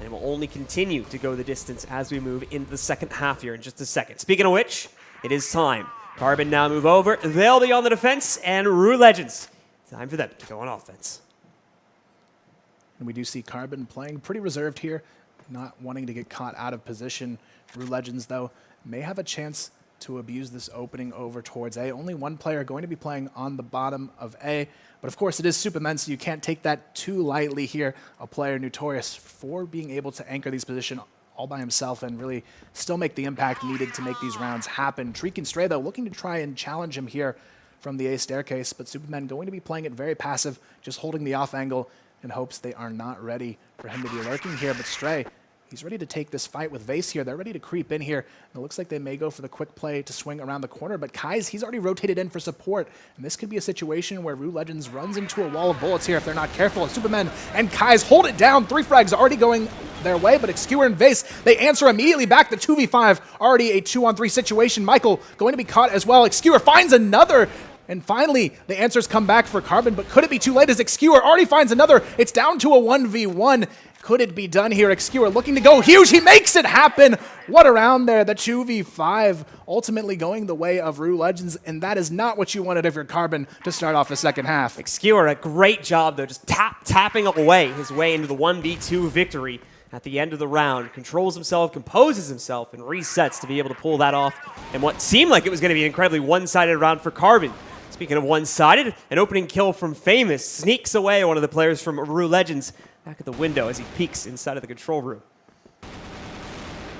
S13: and it will only continue to go the distance as we move into the second half here in just a second. Speaking of which, it is time. Carbon now move over. They'll be on the defense, and ruLegends, time for them to go on offense.
S12: And we do see Carbon playing pretty reserved here, not wanting to get caught out of position. ruLegends, though, may have a chance to abuse this opening over towards A. Only one player going to be playing on the bottom of A, but of course it is Superman, so you can't take that too lightly here. A player notorious for being able to anchor these positions all by himself and really still make the impact needed to make these rounds happen. Treek and Stray, though, looking to try and challenge him here from the A staircase, but Superman going to be playing it very passive, just holding the off angle in hopes they are not ready for him to be lurking here. But Stray, he's ready to take this fight with Vase here. They're ready to creep in here. And it looks like they may go for the quick play to swing around the corner, but Kais, he's already rotated in for support. And this could be a situation where ruLegends runs into a wall of bullets here if they're not careful. Superman and Kais hold it down. 3 frags already going their way, but Executor and Vase, they answer immediately back. The 2v5, already a 2-on-3 situation. Michael going to be caught as well. Executor finds another. And finally, the answers come back for Carbon, but could it be too late as Executor already finds another? It's down to a 1v1. Could it be done here? Executor looking to go huge. He makes it happen. What a round there. The 2v5 ultimately going the way of ruLegends, and that is not what you wanted if you're Carbon to start off the second half.
S13: Executor, a great job, though, just tapping away his way into the 1v2 victory at the end of the round. Controls himself, composes himself, and resets to be able to pull that off in what seemed like it was going to be an incredibly one-sided round for Carbon. Speaking of one-sided, an opening kill from Famous sneaks away one of the players from ruLegends back at the window as he peeks inside of the control room.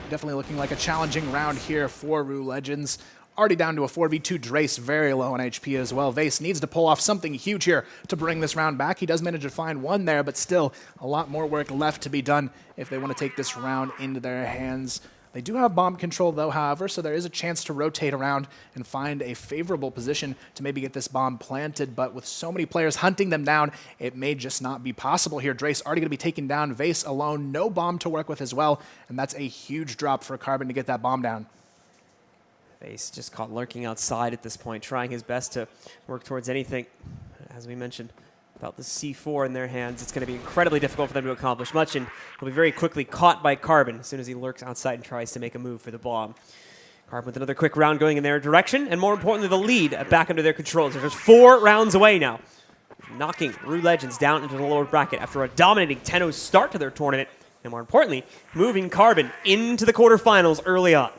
S12: Definitely looking like a challenging round here for ruLegends. Already down to a 4v2. Drace very low on HP as well. Vase needs to pull off something huge here to bring this round back. He does manage to find one there, but still a lot more work left to be done if they want to take this round into their hands. They do have bomb control, though, however, so there is a chance to rotate around and find a favorable position to maybe get this bomb planted, but with so many players hunting them down, it may just not be possible here. Drace already going to be taken down. Vase alone, no bomb to work with as well, and that's a huge drop for Carbon to get that bomb down.
S13: Vase just caught lurking outside at this point, trying his best to work towards anything. As we mentioned, without the C4 in their hands, it's going to be incredibly difficult for them to accomplish much, and he'll be very quickly caught by Carbon as soon as he lurks outside and tries to make a move for the bomb. Carbon with another quick round going in their direction, and more importantly, the lead back under their control. They're just 4 rounds away now, knocking ruLegends down into the lower bracket after a dominating 10-0 start to their tournament, and more importantly, moving Carbon into the quarterfinals early on.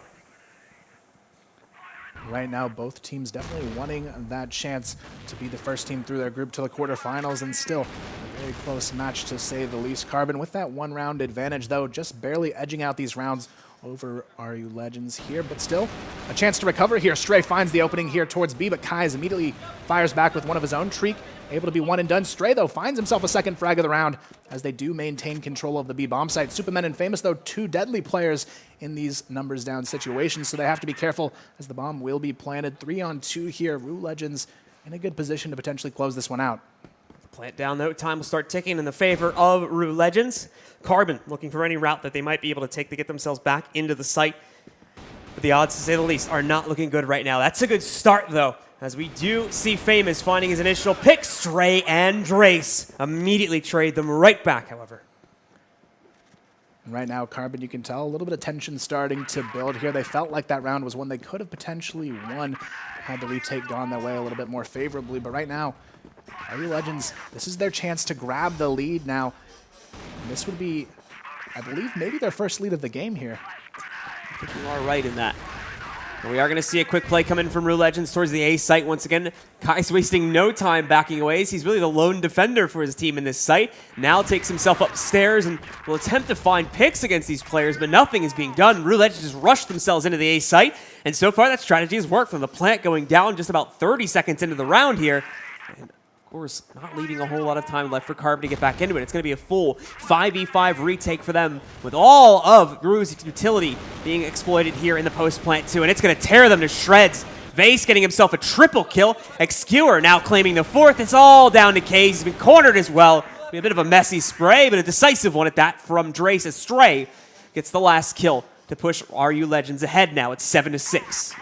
S12: Right now, both teams definitely wanting that chance to be the first team through their group to the quarterfinals, and still a very close match to say the least. Carbon with that 1-round advantage, though, just barely edging out these rounds over ruLegends here, but still a chance to recover here. Stray finds the opening here towards B, but Kai's immediately fires back with one of his own. Treek able to be one and done. Stray, though, finds himself a second frag of the round as they do maintain control of the B bomb site. Supermen and Famous, though, 2 deadly players in these numbers down situations, so they have to be careful as the bomb will be planted. 3-on-2 here. ruLegends in a good position to potentially close this one out.
S13: Plant down, though. Time will start ticking in the favor of ruLegends. Carbon looking for any route that they might be able to take to get themselves back into the site. But the odds, to say the least, are not looking good right now. That's a good start, though, as we do see Famous finding his initial pick. Stray and Drace immediately trade them right back, however.
S12: And right now, Carbon, you can tell a little bit of tension starting to build here. They felt like that round was one they could have potentially won had the retake gone their way a little bit more favorably. But right now, ruLegends, this is their chance to grab the lead now. And this would be, I believe, maybe their first lead of the game here.
S13: I think you are right in that. And we are going to see a quick play come in from ruLegends towards the A site once again. Kai's wasting no time backing away. He's really the lone defender for his team in this site. Now takes himself upstairs and will attempt to find picks against these players, but nothing is being done. ruLegends just rushed themselves into the A site, and so far that strategy has worked, from the plant going down just about 30 seconds into the round here. And of course, not leaving a whole lot of time left for Carbon to get back into it. It's going to be a full 5v5 retake for them, with all of ru's utility being exploited here in the post-plant too, and it's going to tear them to shreds. Vase getting himself a triple kill. Executor now claiming the 4th. It's all down to Kaze. He's been cornered as well. It'll be a bit of a messy spray, but a decisive one at that from Drace, as Stray gets the last kill to push ruLegends ahead now. It's 7-6.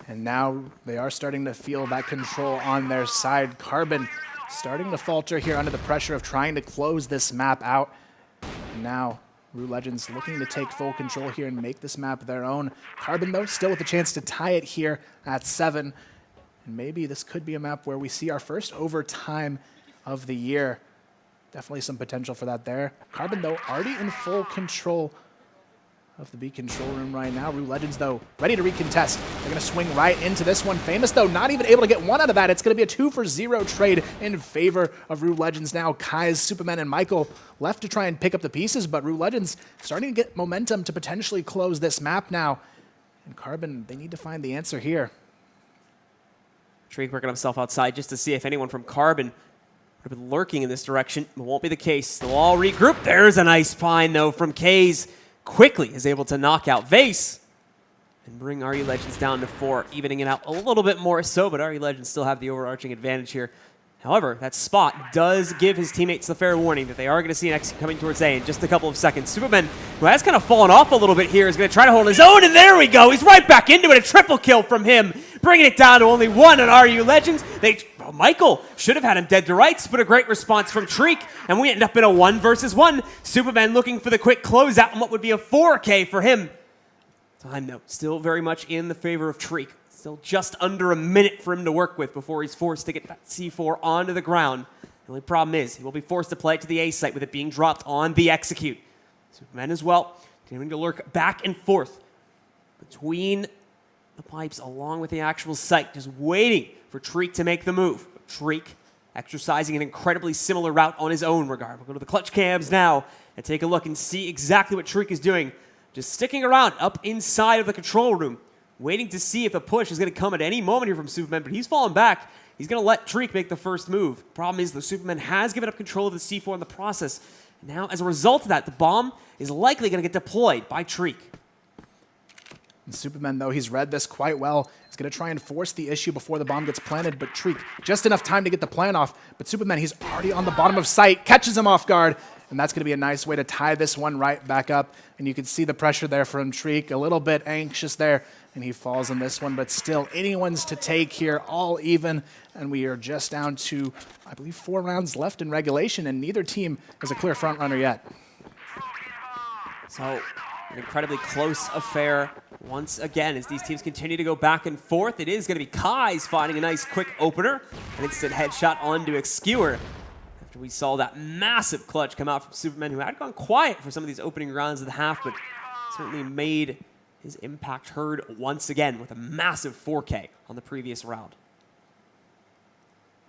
S12: And now they are starting to feel that control on their side. Carbon starting to falter here under the pressure of trying to close this map out. And now ruLegends looking to take full control here and make this map their own. Carbon, though, still with a chance to tie it here at 7. And maybe this could be a map where we see our first overtime of the year. Definitely some potential for that there. Carbon, though, already in full control of the B control room right now. ruLegends, though, ready to recontest. They're going to swing right into this one. Famous, though, not even able to get one out of that. It's going to be a 2-for-0 trade in favor of ruLegends now. Kai's, Superman, and Michael left to try and pick up the pieces, but ruLegends starting to get momentum to potentially close this map now. And Carbon, they need to find the answer here.
S13: Treek working himself outside just to see if anyone from Carbon would have been lurking in this direction. It won't be the case. They'll all regroup. There's a nice find, though, from Kaze. Quickly is able to knock out Vase and bring ruLegends down to 4, evening it out a little bit more so, but ruLegends still have the overarching advantage here. However, that spot does give his teammates the fair warning that they are going to see an exit coming towards A in just a couple of seconds. Superman, who has kind of fallen off a little bit here, is going to try to hold his own, and there we go. He's right back into it. A triple kill from him, bringing it down to only 1 on ruLegends. Michael should have had him dead to rights, but a great response from Treek, and we end up in a 1-versus-1. Superman looking for the quick closeout and what would be a 4K for him. Time, though, still very much in the favor of Treek. Still just under a minute for him to work with before he's forced to get that C4 onto the ground. The only problem is he will be forced to play it to the A site with it being dropped on the execute. Superman as well, continuing to lurk back and forth between the pipes along with the actual site, just waiting for Treek to make the move. Treek exercising an incredibly similar route on his own regard. We'll go to the clutch cams now and take a look and see exactly what Treek is doing. Just sticking around up inside of the control room, waiting to see if a push is going to come at any moment here from Superman, but he's fallen back. He's going to let Treek make the first move. Problem is, the Superman has given up control of the C4 in the process. Now, as a result of that, the bomb is likely going to get deployed by Treek.
S12: And Superman, though, he's read this quite well. He's going to try and force the issue before the bomb gets planted, but Treek, just enough time to get the plan off. But Superman, he's already on the bottom of sight, catches him off guard, and that's going to be a nice way to tie this one right back up. And you can see the pressure there from Treek, a little bit anxious there, and he falls on this one, but still anyone's to take here, all even, and we are just down to, I believe, 4 rounds left in regulation, and neither team is a clear front runner yet.
S13: So An incredibly close affair once again as these teams continue to go back and forth. It is going to be Kai's finding a nice quick opener. An instant headshot onto Executor. After we saw that massive clutch come out from Superman, who had gone quiet for some of these opening rounds of the half, but certainly made his impact heard once again with a massive 4K on the previous round.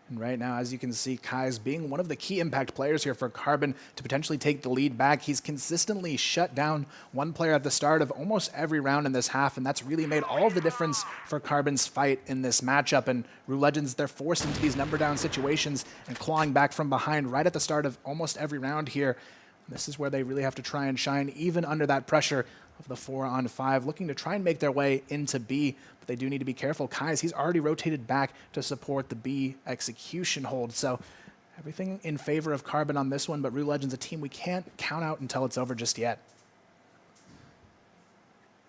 S12: And right now, as you can see, Kai's being one of the key impact players here for Carbon to potentially take the lead back. He's consistently shut down one player at the start of almost every round in this half, and that's really made all the difference for Carbon's fight in this matchup. And ruLegends, they're forced into these number down situations and clawing back from behind right at the start of almost every round here. This is where they really have to try and shine, even under that pressure of the 4-on-5, looking to try and make their way into B, but they do need to be careful. Kai's, he's already rotated back to support the B execution hold, so everything in favor of Carbon on this one, but ruLegends, a team we can't count out until it's over just yet.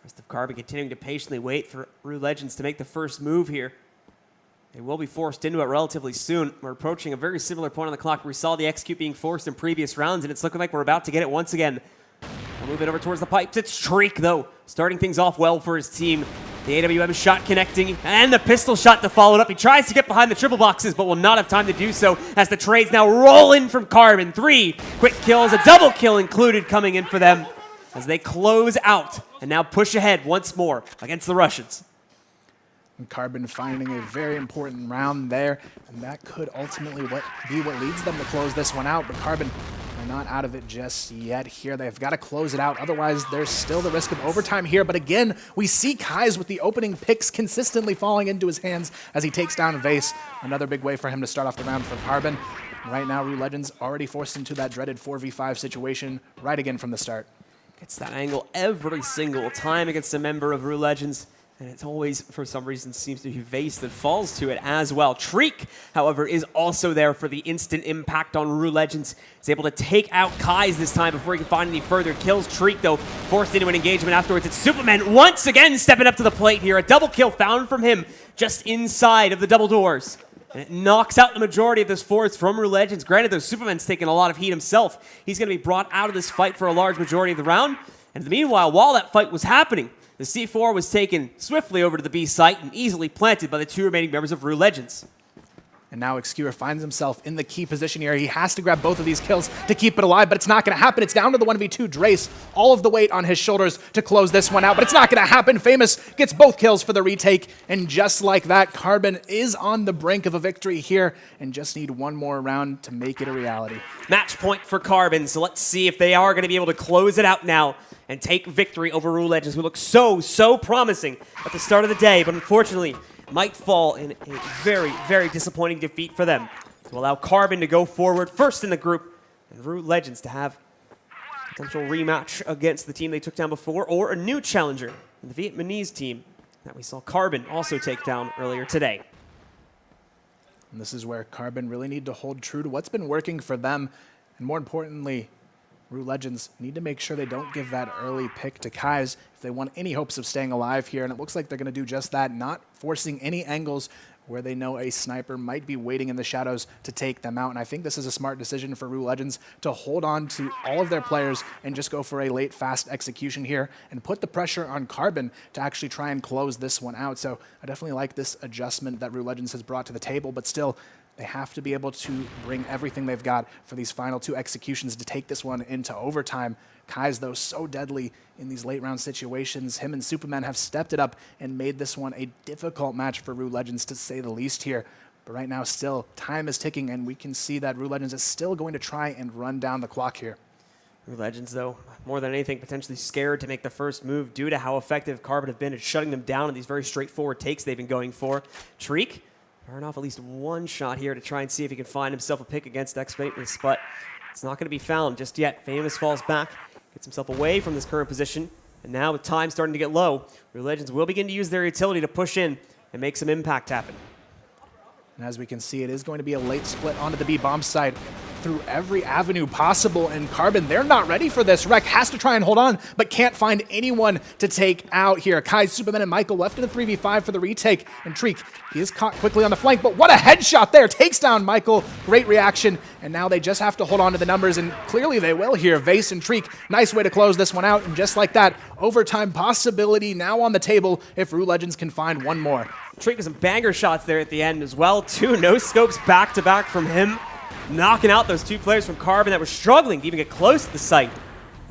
S13: Rest of Carbon continuing to patiently wait for ruLegends to make the first move here. They will be forced into it relatively soon. We're approaching a very similar point on the clock where we saw the execute being forced in previous rounds, and it's looking like we're about to get it once again. We'll move it over towards the pipes. It's Shriek, though, starting things off well for his team. The AWM shot connecting, and the pistol shot to follow it up. He tries to get behind the triple boxes, but will not have time to do so as the trades now roll in from Carbon. 3 quick kills, a double kill included coming in for them as they close out and now push ahead once more against the Russians.
S12: And Carbon finding a very important round there, and that could ultimately be what leads them to close this one out, but Carbon are not out of it just yet here. They've got to close it out, otherwise there's still the risk of overtime here. But again, we see Kai's with the opening picks consistently falling into his hands as he takes down Vase. Another big way for him to start off the round for Carbon. Right now, ruLegends already forced into that dreaded 4v5 situation right again from the start.
S13: Gets that angle every single time against a member of ruLegends. And it's always, for some reason, seems to be Vase that falls to it as well. Treek, however, is also there for the instant impact on ruLegends. He's able to take out Kai's this time before he can find any further kills. Treek, though, forced into an engagement afterwards. It's Superman once again stepping up to the plate here. A double kill found from him just inside of the double doors. And it knocks out the majority of this force from ruLegends. Granted, though, Superman's taking a lot of heat himself. He's going to be brought out of this fight for a large majority of the round. And meanwhile, while that fight was happening, the C4 was taken swiftly over to the B site and easily planted by the 2 remaining members of ruLegends.
S12: And now Executor finds himself in the key position here. He has to grab both of these kills to keep it alive, but it's not going to happen. It's down to the 1v2. Drace, all of the weight on his shoulders to close this one out, but it's not going to happen. Famous gets both kills for the retake, and just like that, Carbon is on the brink of a victory here and just need one more round to make it a reality.
S13: Match point for Carbon, so let's see if they are going to be able to close it out now and take victory over ruLegends, who look so promising at the start of the day, but unfortunately might fall in a very, very disappointing defeat for them to allow Carbon to go forward first in the group and ruLegends to have a potential rematch against the team they took down before or a new challenger, the Vietnamese team that we saw Carbon also take down earlier today.
S12: And this is where Carbon really need to hold true to what's been working for them, and more importantly, ruLegends need to make sure they don't give that early pick to Kai's if they want any hopes of staying alive here, and it looks like they're going to do just that, not forcing any angles where they know a sniper might be waiting in the shadows to take them out. And I think this is a smart decision for ruLegends to hold on to all of their players and just go for a late, fast execution here and put the pressure on Carbon to actually try and close this one out. So I definitely like this adjustment that ruLegends has brought to the table, but still, they have to be able to bring everything they've got for these final 2 executions to take this one into overtime. Kai's, though, so deadly in these late round situations. Him and Superman have stepped it up and made this one a difficult match for ruLegends, to say the least here. But right now, still, time is ticking, and we can see that ruLegends is still going to try and run down the clock here.
S13: ruLegends, though, more than anything, potentially scared to make the first move due to how effective Carbon have been at shutting them down in these very straightforward takes they've been going for. Treek, firing off at least one shot here to try and see if he can find himself a pick against X-Famous, but it's not going to be found just yet. Famous falls back, gets himself away from this current position, and now with time starting to get low, ruLegends will begin to use their utility to push in and make some impact happen.
S12: And as we can see, it is going to be a late split onto the B bomb side through every avenue possible, and Carbon, they're not ready for this. Rek has to try and hold on, but can't find anyone to take out here. Kai, Superman, and Michael left in a 3v5 for the retake, and Treek, he is caught quickly on the flank, but what a headshot there! Takes down Michael, great reaction, and now they just have to hold on to the numbers, and clearly they will here. Vase and Treek, nice way to close this one out, and just like that, overtime possibility now on the table if ruLegends can find one more.
S13: Treek with some banger shots there at the end as well. 2 no-scopes back-to-back from him, knocking out those 2 players from Carbon that were struggling to even get close to the site.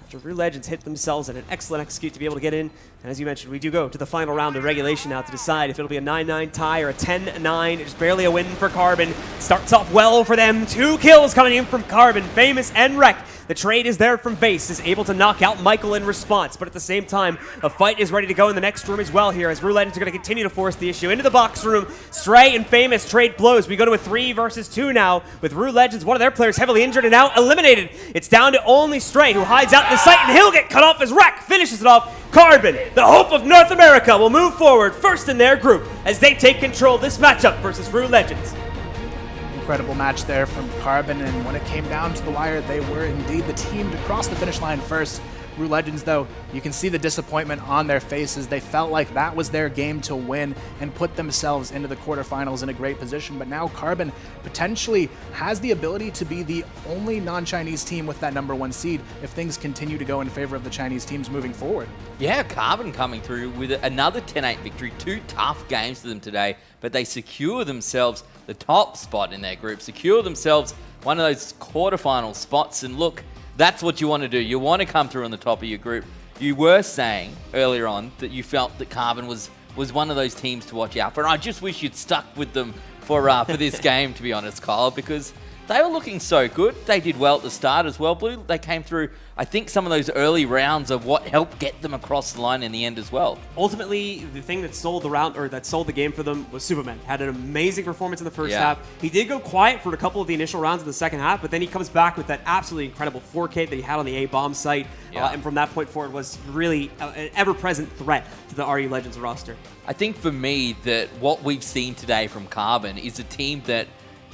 S13: After ruLegends hit themselves at an excellent execute to be able to get in. And as you mentioned, we do go to the final round of regulation now to decide if it'll be a 9-9 tie or a 10-9. It's barely a win for Carbon. Starts off well for them. 2 kills coming in from Carbon, Famous and Rek. The trade is there from Base, is able to knock out Michael in response, but at the same time, a fight is ready to go in the next room as well here, as ruLegends are going to continue to force the issue into the box room. Stray and Famous trade blows. We go to a 3 versus 2 now, with ruLegends, one of their players heavily injured and now eliminated. It's down to only Stray, who hides out in the site, and he'll get cut off as Rek finishes it off. Carbon, the hope of North America, will move forward first in their group as they take control of this matchup versus ruLegends.
S12: Incredible match there from Carbon, and when it came down to the wire, they were indeed the team to cross the finish line first. ruLegends, though, you can see the disappointment on their faces. They felt like that was their game to win and put themselves into the quarterfinals in a great position, but now Carbon potentially has the ability to be the only non-Chinese team with that #1 seed if things continue to go in favor of the Chinese teams moving forward.
S11: Yeah, Carbon coming through with another 10-8 victory. 2 tough games for them today, but they secure themselves the top spot in their group, secure themselves one of those quarterfinal spots, and look, that's what you want to do. You want to come through on the top of your group. You were saying earlier on that you felt that Carbon was one of those teams to watch out for, and I just wish you'd stuck with them for this game, to be honest, Kyle, because they were looking so good. They did well at the start as well, Blue. They came through, I think, some of those early rounds of what helped get them across the line in the end as well.
S13: Ultimately, the thing that sold the round, or that sold the game for them, was Superman. Had an amazing performance in the first half. He did go quiet for a couple of the initial rounds in the second half, but then he comes back with that absolutely incredible 4K that he had on the A-bomb site, and from that point forward was really an ever-present threat to the ruLegends roster.
S11: I think for me that what we've seen today from Carbon is a team that,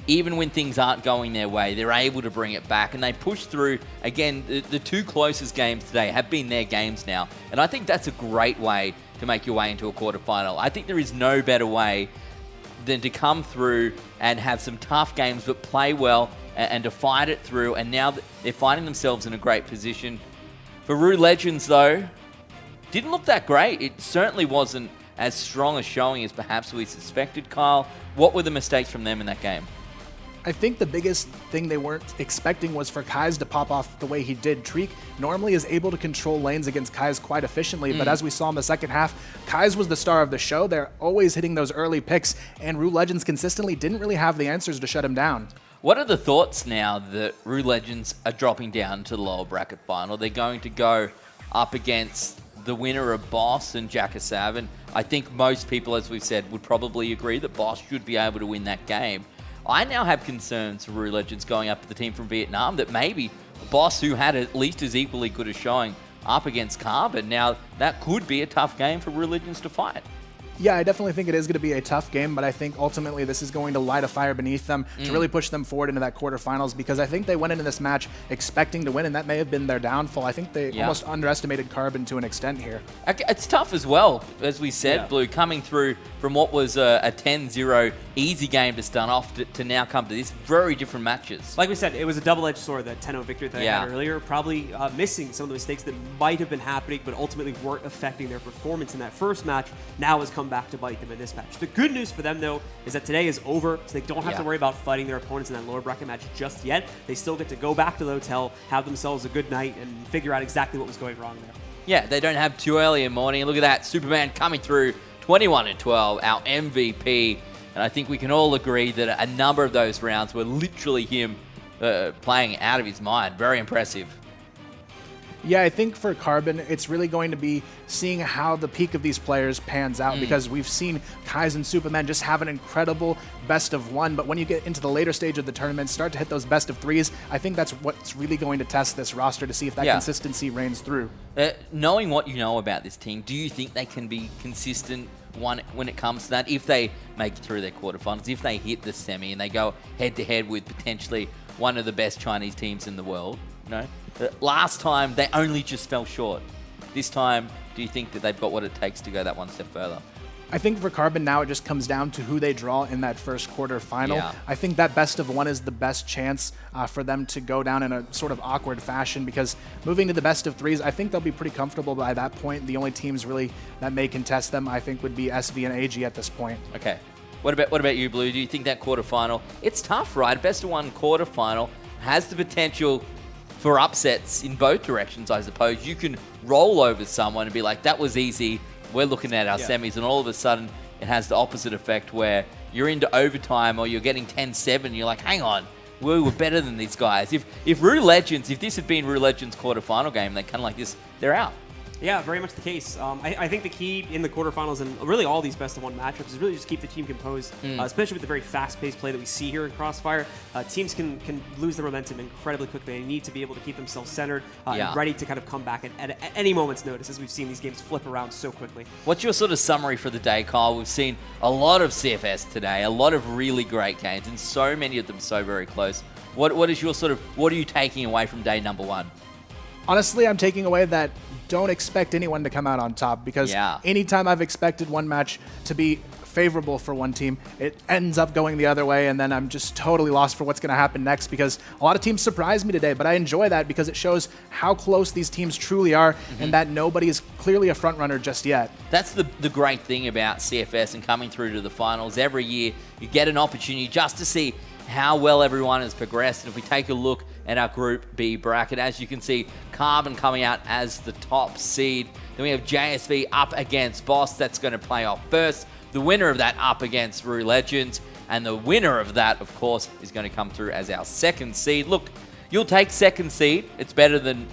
S11: even when things aren't going their way, they're able to bring it back, and they push through. Again, the 2 closest games today have been their games now, and I think that's a great way to make your way into a quarterfinal. I think there is no better way than to come through and have some tough games, but play well and to fight it through, and now they're finding themselves in a great position. For ruLegends, though, didn't look that great. It certainly wasn't as strong a showing as perhaps we suspected, Kyle. What were the mistakes from them in that game?
S12: I think the biggest thing they weren't expecting was for Kais to pop off the way he did. Treek normally is able to control lanes against Kais quite efficiently, but as we saw in the second half, Kais was the star of the show. They're always hitting those early picks, and ruLegends consistently didn't really have the answers to shut him down.
S11: What are the thoughts now that ruLegends are dropping down to the lower bracket final? They're going to go up against the winner of Boss and Jackasav, and I think most people, as we've said, would probably agree that Boss should be able to win that game. I now have concerns for ruLegends going up to the team from Vietnam that maybe Boss, who had at least as equally good a showing up against Carbon, now that could be a tough game for ruLegends to fight.
S12: Yeah, I definitely think it is going to be a tough game, but I think ultimately this is going to light a fire beneath them to really push them forward into that quarterfinals, because I think they went into this match expecting to win, and that may have been their downfall. I think they almost underestimated Carbon to an extent here.
S11: It's tough as well, as we said, Blue, coming through from what was a 10-0 easy game to start off to now come to this. Very different matches.
S13: Like we said, it was a double-edged sword, that 10-0 victory that I had earlier. Probably missing some of the mistakes that might have been happening, but ultimately weren't affecting their performance in that first match. Now has come back to bite them in this match. The good news for them, though, is that today is over, so they don't have to worry about fighting their opponents in that lower bracket match just yet. They still get to go back to the hotel, have themselves a good night, and figure out exactly what was going wrong there.
S11: Yeah, they don't have too early a morning. Look at that, Superman coming through, 21-12, our MVP. And I think we can all agree that a number of those rounds were literally him playing out of his mind. Very impressive.
S12: Yeah, I think for Carbon, it's really going to be seeing how the peak of these players pans out, because we've seen Kais and Superman just have an incredible best of one, but when you get into the later stage of the tournament, start to hit those best of threes, I think that's what's really going to test this roster to see if that consistency reigns through.
S11: Knowing what you know about this team, do you think they can be consistent when it comes to that? If they make it through their quarterfinals, if they hit the semi and they go head-to-head with potentially one of the best Chinese teams in the world. Last time, they only just fell short. This time, do you think that they've got what it takes to go that one step further?
S12: I think for Carbon now it just comes down to who they draw in that first quarter final.
S11: Yeah.
S12: I think that best of one is the best chance for them to go down in a sort of awkward fashion, because moving to the best of threes, I think they'll be pretty comfortable by that point. The only teams really that may contest them, I think, would be SV and AG at this point.
S11: Okay. What about you, Blue? Do you think that quarterfinal, it's tough, right? Best of one quarterfinal has the potential for upsets in both directions, I suppose. You can roll over someone and be like, that was easy. We're looking at our semis, and all of a sudden it has the opposite effect where you're into overtime or you're getting 10-7. You're like, hang on, we were better than these guys. If ruLegends, if this had been ruLegends quarterfinal game, they kind of like this, they're out.
S13: Yeah, very much the case. I think the key in the quarterfinals and really all these best-of-one matchups is really just keep the team composed, especially with the very fast-paced play that we see here in CROSSFIRE. Teams can lose their momentum incredibly quickly. They need to be able to keep themselves centered and ready to kind of come back at any moment's notice, as we've seen these games flip around so quickly.
S11: What's your sort of summary for the day, Kyle? We've seen a lot of CFS today, a lot of really great games, and so many of them so very close. What are you taking away from day number one?
S12: Honestly, I'm taking away that don't expect anyone to come out on top, because anytime I've expected one match to be favorable for one team, it ends up going the other way, and then I'm just totally lost for what's going to happen next, because a lot of teams surprised me today, but I enjoy that because it shows how close these teams truly are and that nobody is clearly a front runner just yet.
S11: That's the great thing about CFS and coming through to the finals. Every year you get an opportunity just to see how well everyone has progressed. And if we take a look at our Group B bracket, as you can see, Carbon coming out as the top seed. Then we have JSV up against Boss. That's going to play off first. The winner of that up against ruLegends. And the winner of that, of course, is going to come through as our second seed. Look, you'll take second seed. It's better than,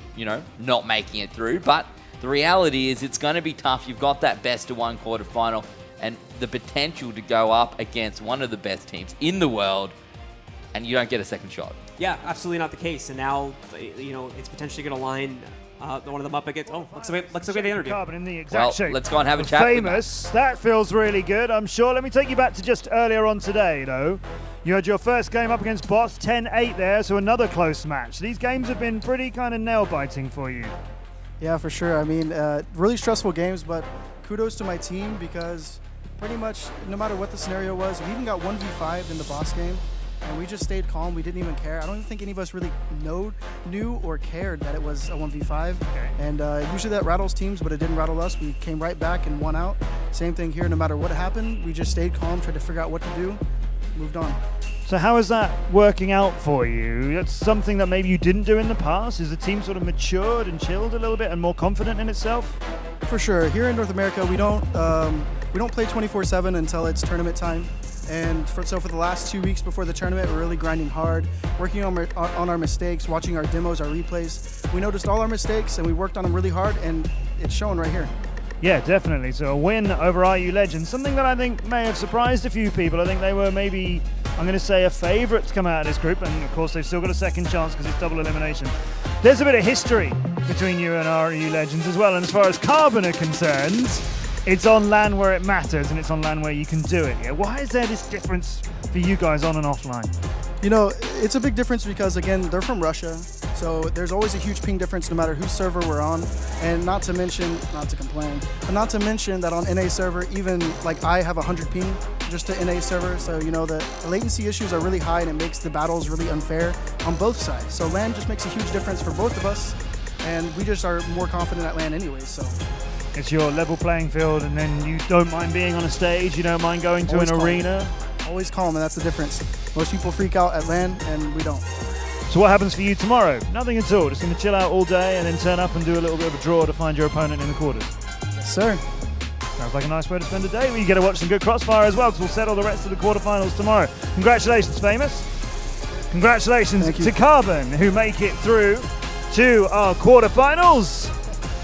S11: not making it through. But the reality is it's going to be tough. You've got that best of one quarterfinal and the potential to go up against one of the best teams in the world, and you don't get a second shot.
S13: Yeah, absolutely not the case. And now, it's potentially going to line one of them up against. Oh, let's look at the interview.
S14: Carbon in the exact shape.
S11: Let's go and have a chat.
S14: Famous. That feels really good, I'm sure. Let me take you back to just earlier on today, though. You had your first game up against Boss, 10-8 there, so another close match. These games have been pretty kind of nail-biting for you.
S15: Yeah, for sure. I mean, really stressful games, but kudos to my team, because pretty much no matter what the scenario was, we even got 1v5 in the Boss game. And we just stayed calm. We didn't even care. I don't even think any of us really knew or cared that it was a 1v5.
S14: Okay.
S15: And usually that rattles teams, but it didn't rattle us. We came right back and won out. Same thing here. No matter what happened, we just stayed calm, tried to figure out what to do, moved on.
S14: So how is that working out for you? That's something that maybe you didn't do in the past. Is the team sort of matured and chilled a little bit and more confident in itself?
S15: For sure. Here in North America, we don't play 24/7 until it's tournament time. And so for the last 2 weeks before the tournament, we're really grinding hard, working on our mistakes, watching our demos, our replays. We noticed all our mistakes and we worked on them really hard, and it's showing right here.
S14: Yeah, definitely. So a win over ruLegends, something that I think may have surprised a few people. I think they were maybe, I'm going to say, a favourite to come out of this group, and of course they've still got a second chance because it's double elimination. There's a bit of history between you and ruLegends as well, and as far as Carbon are concerned, it's on LAN where it matters, and it's on LAN where you can do it. Yeah, why is there this difference for you guys on and offline?
S15: It's a big difference because, again, they're from Russia, so there's always a huge ping difference no matter whose server we're on. And not to mention, not to complain, but not to mention that on NA server, even like I have 100 ping just to NA server, so the latency issues are really high, and it makes the battles really unfair on both sides. So LAN just makes a huge difference for both of us, and we just are more confident at LAN anyways. So
S14: it's your level playing field, and then you don't mind being on a stage, you don't mind going to an arena.
S15: Always calm, and that's the difference. Most people freak out at LAN, and we don't.
S14: So what happens for you tomorrow? Nothing at all. Just going to chill out all day and then turn up and do a little bit of a draw to find your opponent in the quarters.
S15: Yes, sir.
S14: Sounds like a nice way to spend a day. You get to watch some good CROSSFIRE as well, because we'll settle the rest of the quarterfinals tomorrow. Congratulations, Famous. Congratulations to Carbon, who make it through to our quarterfinals.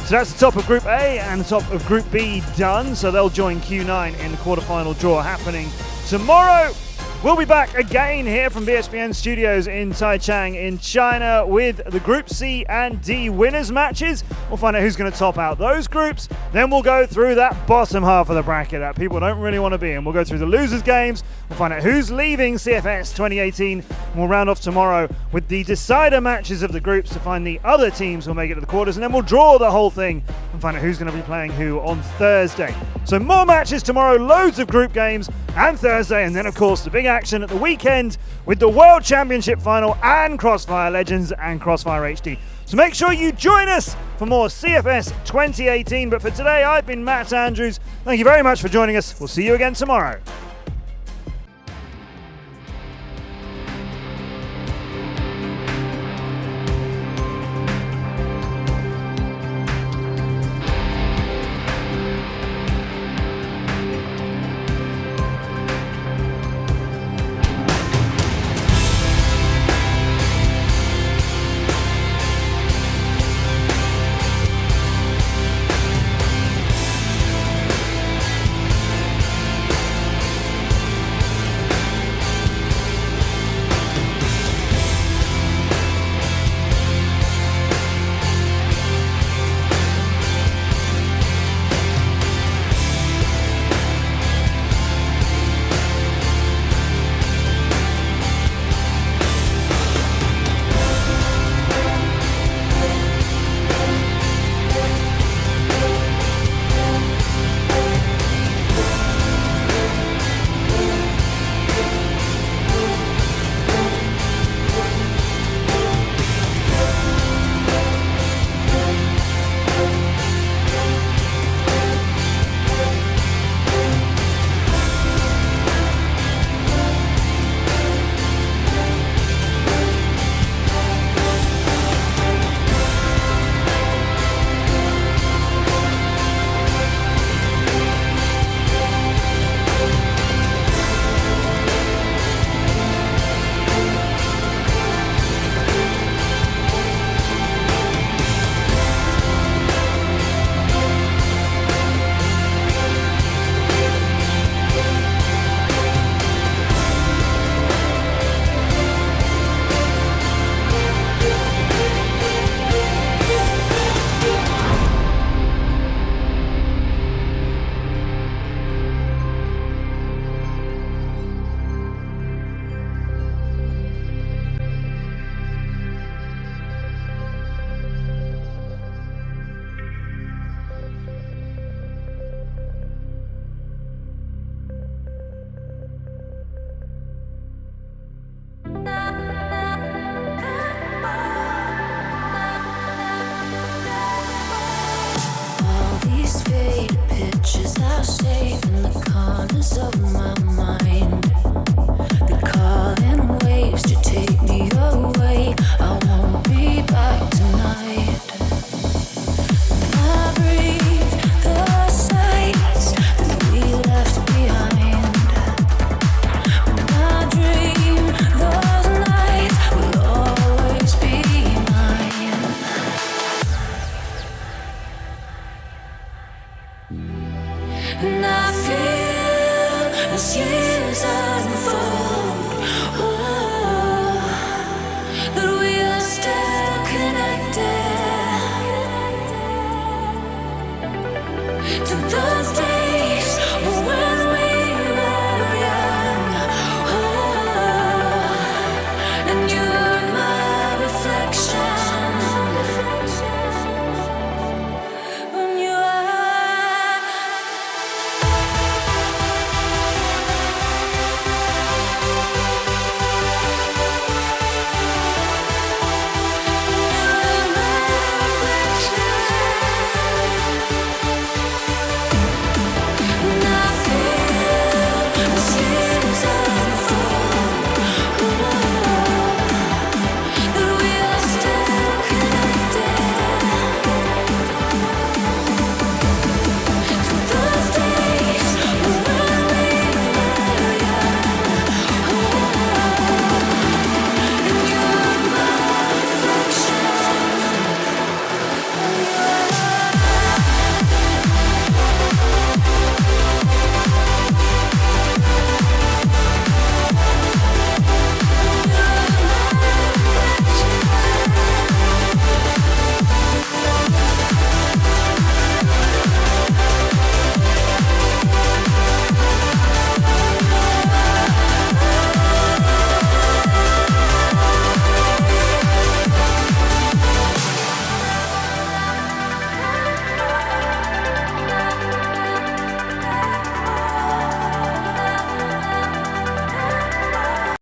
S14: So that's the top of Group A and the top of Group B done. So they'll join Q9 in the quarterfinal draw happening tomorrow. We'll be back again here from BSPN Studios in Taichung in China with the Group C and D winners matches. We'll find out who's going to top out those groups. Then we'll go through that bottom half of the bracket that people don't really want to be in. We'll go through the losers games. We'll find out who's leaving CFS 2018. And we'll round off tomorrow with the decider matches of the groups to find the other teams who'll make it to the quarters. And then we'll draw the whole thing and find out who's going to be playing who on Thursday. So more matches tomorrow, loads of group games, and Thursday, and then of course the big action at the weekend with the World Championship final and Crossfire Legends and Crossfire HD. So make sure you join us for more CFS 2018. But for today, I've been Matt Andrews. Thank you very much for joining us. We'll see you again tomorrow.
S16: And I feel as years unfold, that we are still connected to those days.